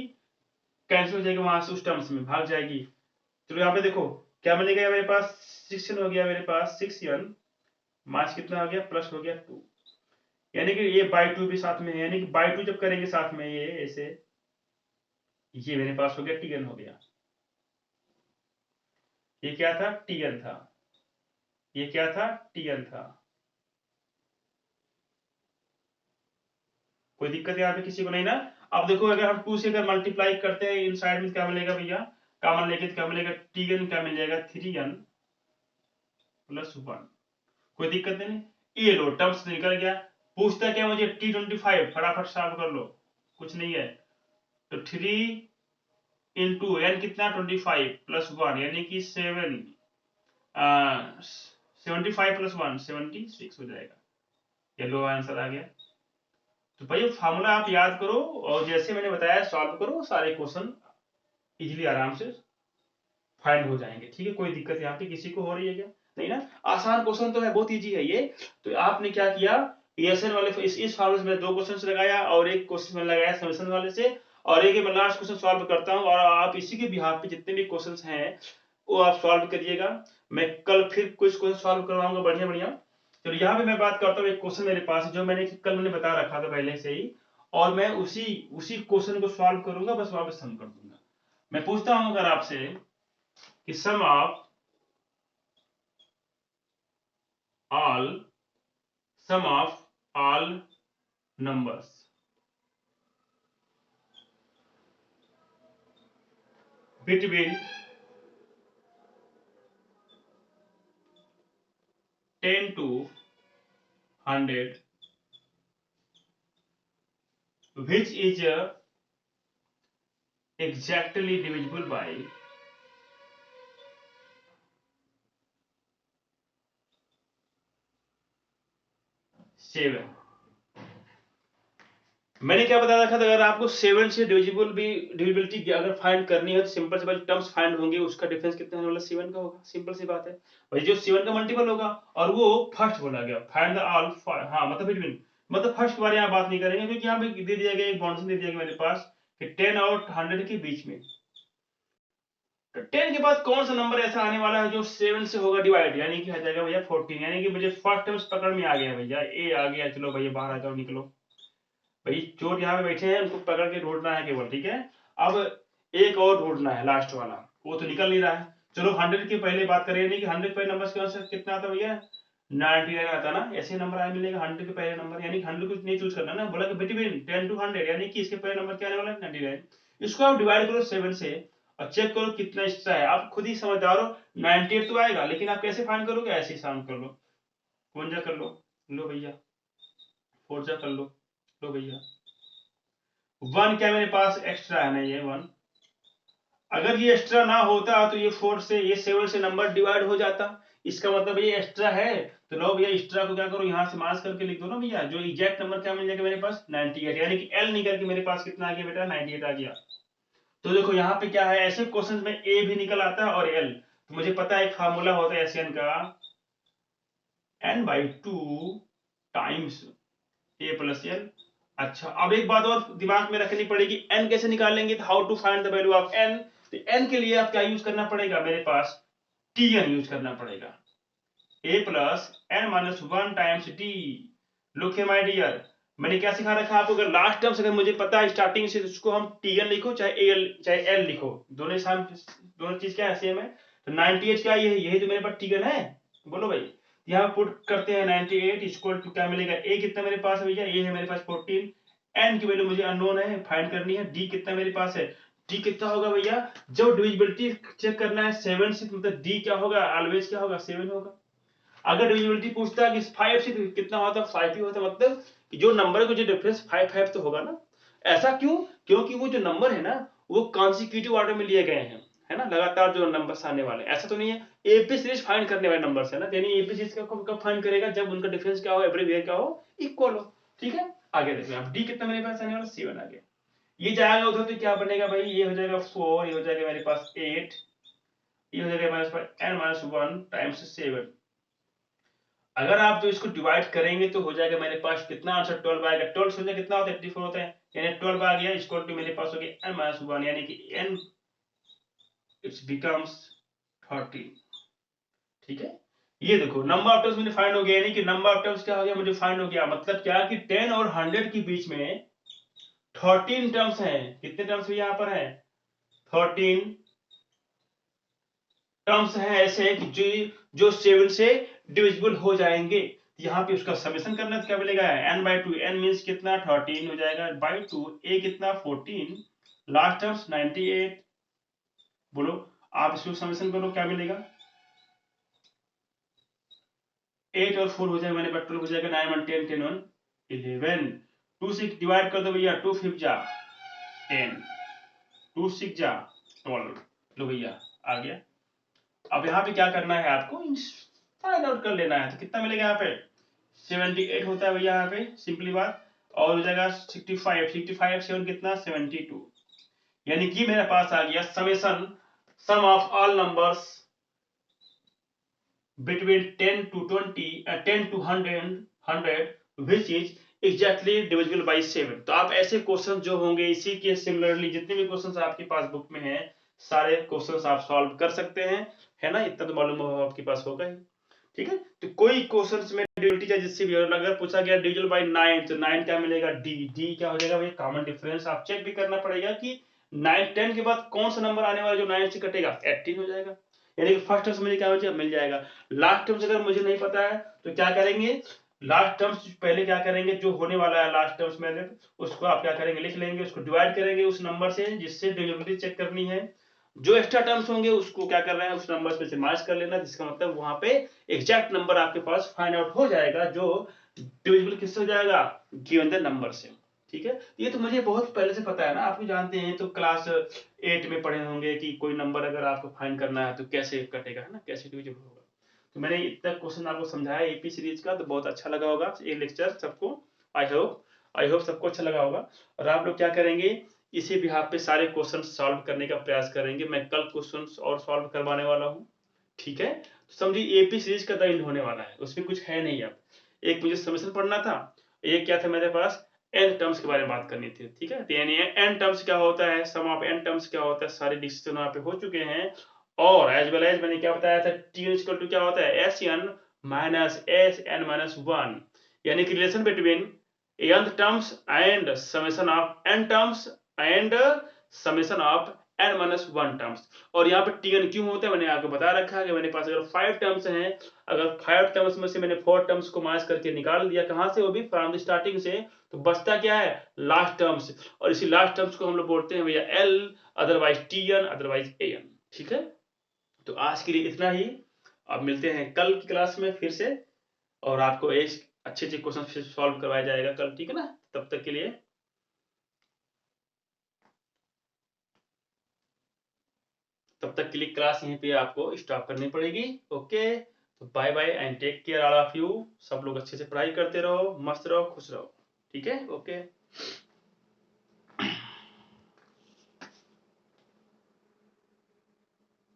कैंसिल हो जाएगी वहां से, उस टर्म्स में भाग जाएगी। चलो यहाँ पे देखो क्या मिलेगा मेरे पास 6 हो गया, मेरे पास 6n मास कितना हो गया प्लस हो गया 2, यानी कि ये बाई टू भी साथ में है, यानी कि बाई टू जब करेंगे साथ में ये ऐसे, ये मेरे पास हो गया tn हो गया, ये क्या था tn था, ये क्या था tn था। कोई दिक्कत यहाँ पे किसी को नहीं ना। अब देखो अगर हम 2 से अगर मल्टीप्लाई करते हैं इन साइड में क्या मिलेगा भैया, कॉमन लेके क्या मिलेगा tn क्या मिल जाएगा 3n प्लस 1। कोई दिक्कत नहीं, ये लो टर्म्स निकल गया। पूछता क्या मुझे T25, फटाफट सॉल्व कर लो, कुछ नहीं है। तो 3 इंटू एन कितना 25 प्लस 1 यानी कि 75 प्लस 1 76 हो जाएगा, ये लो आंसर आ गया। तो भाई फार्मूला आप याद करो और जैसे मैंने बताया सॉल्व करो, सारे क्वेश्चन इजीली आराम से फाइंड हो जाएंगे, ठीक है। कोई दिक्कत यहाँ पे किसी को हो रही है क्या, नहीं ना। आसान क्वेश्चन तो है, बहुत इजी है ये। तो आपने क्या किया ESN वाले इस फार्मूले से मैंने 2 क्वेश्चन लगाया और एक क्वेश्चन मैंने लगाया समेशन वाले से, और एक मैं लास्ट क्वेश्चन सॉल्व करता हूँ, और आप इसी के बिहाफ पे जितने भी क्वेश्चन हैं वो आप सॉल्व करिएगा। मैं कल फिर कुछ क्वेश्चन सॉल्व करवाऊंगा बढ़िया बढ़िया। तो यहाँ पे मैं बात करता हूँ, एक क्वेश्चन मेरे पास जो मैंने बता रखा था पहले से ही, और मैं उसी उसी क्वेश्चन को सॉल्व करूंगा, बस वापस सम कर दूंगा। मैं पूछता हूँ अगर आपसे कि all sum of all numbers between 10 to 100 which is exactly divisible by 7। मैंने क्या बताया था, अगर आपको 7 से डिविजिबिलिटी अगर फाइंड करनी है तो सिंपल सिंपल टर्म्स फाइंड होंगे, उसका डिफरेंस कितना होने वाला 7 का होगा, सिंपल सी बात है भाई, जो 7 का मल्टीपल होगा। और वो फर्स्ट बोला गया, फाइंड द ऑल, हाँ मतलब बिटवीन, मतलब फर्स्ट के बारे में यहाँ बात नहीं करेंगे, क्योंकि यहाँ पे दे दिया गया एक बाउंडेशन दे दिया गया मेरे पास कि 10 और 100 के बीच में। तो 10 के बाद कौन सा नंबर ऐसा आने वाला है जो 7 से होगा डिवाइड, यानी कि आ जाएगा भैया 14, यानी कि मुझे फर्स्ट टर्म्स पकड़ में आ गया भैया, ए आ गया, चलो भैया बाहर आ जाओ, निकलो भाई, चोर यहाँ पे बैठे हैं, उनको पकड़ के ढूंढना है केवल, ठीक है। अब एक और ढूंढना है, लास्ट वाला, वो तो निकल नहीं रहा है। चलो 100 की पहले बात करें, नहीं कि 100 पहले नंबर के आंसर कितना आता है भैया, 99 आता ना, ऐसे नंबर आया मिलेगा 100 के पहले नंबर, यानी 100 को नहीं चूज करना ना, बोला कि बिटवीन 10 to 100, यानी कि इसके पहले नंबर क्या आने वाला है 99। इसको आप डिवाइड करो 7 से और चेक करो कितना एक्स्ट्रा है, आप खुद ही समझदार हो, 98 तो आएगा, लेकिन आप कैसे फाइंड करोगे, ऐसे ही साउंड कर लो, 1 जा कर लो भैया, 4 जा कर लो भैया, 1 क्या मेरे पास एक्स्ट्रा है ना, ये 1, अगर ये एक्स्ट्रा ना होता तो ये 4 से, ये 7 से नंबर डिवाइड हो जाता, इसका मतलब ये एक्स्ट्रा है, तो लो भैया एक्स्ट्रा को क्या करो, यहाँ से मास करके लिख दो ना भैया, जो एग्जैक्ट नंबर क्या मिल जाएगा मेरे पास 98, यानी कि एल निकल के मेरे पास कितना आ गया बेटा, 98 आ गया। तो देखो यहाँ पे क्या है, ऐसे क्वेश्चन में ए भी निकल आता है और एल, तो मुझे पता है एक फार्मूला होता है एसएन का, n/2 टाइम्स ए प्लस एल। अच्छा, अब एक बात और दिमाग में रखनी पड़ेगी, n कैसे निकालेंगे, तो how to find the value of n, तो n के लिए आप क्या यूज करना पड़ेगा, मेरे पास tn यूज करना पड़ेगा, a plus n minus 1 times d। Look है माय डियर, मैंने क्या सिखा रखा है आपको, अगर लास्ट टर्म से अगर मुझे पता है स्टार्टिंग से, तो उसको हम tn लिखो चाहे l चाहे l लिखो, दोनों चीज क्या है, सेम है। तो 98 क्या ये है, यही तो मेरे पास tn है, बोलो भाई, यहाँ पुट करते हैं 98 इक्वल टू क्या मिलेगा, a कितना मेरे पास है भैया, a है मेरे पास 14, n की वैल्यू मुझे अननोन है, फाइंड करनी है, d कितना मेरे पास है, d कितना होगा भैया, जब डिविजिबिलिटी चेक करना है 7 से, मतलब d क्या होगा, ऑलवेज क्या होगा 7 होगा। अगर डिविजिबिलिटी पूछता है कि 5 से, तो कितना होता है 5 ही होता है, मतलब जो नंबर को जो डिफरेंस 5 तो होगा ना। ऐसा क्यों, क्योंकि वो जो नंबर है ना, वो कॉन्सिक्यूटिव ऑर्डर में लिए गए हैं, है ना, लगातार जो नंबर्स आने वाले, ऐसा तो नहीं है एपी सीरीज फाइंड करने वाले नंबर्स है ना, यानी एपी सीरीज का कब फाइंड करेगा, जब उनका डिफरेंस क्या हो, एवरीवेयर क्या हो, इक्वल हो, ठीक है। आगे देखिए आप, डी कितना मेरे पास आने वाला 7 आ गया, ये जाएगा उधर तो क्या बनेगा भाई, ये हो जाएगा 4, ये हो जाएगा मेरे पास 8, ये हो जाएगा मेरे पास n-1 टाइम्स 7। अगर आप जो इसको डिवाइड करेंगे तो हो जाएगा मेरे पास कितना आंसर 12 आएगा, 12 से कितना होता है 84 होता है, यानी 12 आ गया, इक्वल टू मेरे पास हो गया n-1, यानी कि n इट्स बिकम्स 13, ठीक है। ये देखो नंबर ऑफ टर्म्स मुझे फाइंड हो गया, यानी कि नंबर ऑफ टर्म्स क्या हो गया, मुझे फाइंड हो गया, मतलब क्या कि 10 और 100 के बीच में 13 टर्म्स हैं, कितने टर्म्स यहाँ पर है, 13 टर्म्स हैं ऐसे कि जो 7 से डिविजिबल हो जाएंगे, यहाँ पे उसका समेशन करना, तो क्या मिलेगा, n/2, n मींस कितना 13 हो जाएगा, बाई 2 a कितना 14, लास्ट टर्म्स 98, बोलो आप इसको समेशन करो क्या मिलेगा, 8 और 4 हो जाएगा, मैंने 12 हो जाएगा, 9 1 10 10 1 11, 2 से डिवाइड कर दो भैया, 2 5 जा 10, 2 6 जा 12, लो भैया आ गया। अब यहाँ पे क्या करना है आपको, फाइंड आउट कर लेना है, तो कितना मिलेगा यहाँ पे 78 होता है भैया यहाँ पे, सिंपली बात, और हो जाएगा 65, 65 7 कितना 72, यानी कि मेरे पास आ गया summation sum of all numbers between 10 to 20 10 to 100 which is exactly divisible by 7। तो आप ऐसे क्वेश्चन जो होंगे इसी के सिमिलरली जितने भी क्वेश्चंस आपके पास बुक में हैं, सारे क्वेश्चंस आप सॉल्व कर सकते हैं, है ना, इतना तो मालूम हो आपके पास होगा ही, ठीक है। तो कोई क्वेश्चंस में डिविजिबिलिटी चाहे जिससे भी, अगर पूछा गया डिविजिबल बाय 9, तो 9 क्या मिलेगा, डी क्या हो जाएगा भाई, कॉमन डिफरेंस आप चेक भी करना पड़ेगा कि 9 10 के बाद कौन सा नंबर आने वाला जो 9 से कटेगा, 18 हो जाएगा, यानी कि फर्स्ट टर्म्स मुझे क्या हो जाएगा, मिल जाएगा। लास्ट टर्म्स अगर मुझे नहीं पता है तो क्या करेंगे, लास्ट टर्म्स पहले क्या करेंगे, जो होने वाला है लास्ट टर्म्स में, उसको आप क्या करेंगे, लिख लेंगे, उसको डिवाइड करेंगे उस नंबर से जिससे डिविजिबिलिटी चेक करनी है, जो एक्स्ट्रा टर्म्स होंगे उसको क्या कर रहे हैं, उस नंबर में से माइनस कर लेना, जिसका मतलब वहां पे एग्जैक्ट नंबर आपके पास फाइंड आउट हो जाएगा, जो डिविजिबल किससे हो जाएगा, गिवन द नंबर से, ठीक है, ये तो मुझे बहुत पहले से पता है ना, आप भी जानते हैं, तो क्लास 8 में पढ़े होंगे कि कोई नंबर अगर आपको फाइंड करना है तो कैसे कटेगा, है ना, कैसे डिविजिबल होगा। तो मैंने इतना क्वेश्चन आपको समझाया एपी सीरीज का, तो बहुत अच्छा लगा होगा ये लेक्चर सबको। आई होप सबको अच्छा लगा होगा। और आप लोग क्या करेंगे, इसी बिहाफ पे सारे क्वेश्चन सॉल्व करने का प्रयास करेंगे। मैं कल क्वेश्चन और सॉल्व करवाने वाला हूँ, ठीक है। तो समझिए एपी सीरीज का द एंड होने वाला है, उसमें कुछ है नहीं। अब एक मुझे समेशन पढ़ना था, एक क्या था मेरे पास, एन टर्म्स के बारे में बात करनी थी, ठीक है। तो यानी एन टर्म्स क्या होता है, सम ऑफ एन टर्म्स क्या होता है, सारे डिस्कशन वहां पे हो चुके हैं। और एज वेल एज मैंने क्या बताया था, टी एन इक्वल टू क्या होता है, s n minus s n minus 1, यानी कि relation between nth terms and summation of n terms and summation of n minus 1 terms. और यहाँ पे tn क्यों होता है मैंने आपको बता रखा है कि मेरे पास अगर 5 टर्म्स हैं, अगर 5 टर्म्स में से मैंने 4 टर्म्स को माइनस करके निकाल दिया, कहां से, वो भी फ्रॉम द स्टार्टिंग से, तो बचता क्या है, लास्ट टर्म्स। और इसी लास्ट टर्म्स को हम लोग बोलते हैं भैया l, otherwise tn, otherwise an, ठीक है। तो आज के लिए इतना ही, अब मिलते हैं कल की क्लास में फिर से, और आपको एक अच्छे अच्छे क्वेश्चन सॉल्व करवाया जाएगा कल, ठीक है ना। तब तक के लिए क्लास यहीं पे आपको स्टॉप करनी पड़ेगी। ओके, तो bye bye and take care all of you. सब लोग अच्छे से पढ़ाई करते रहो, मस्त रहो, खुश रहो, ठीक है। ओके।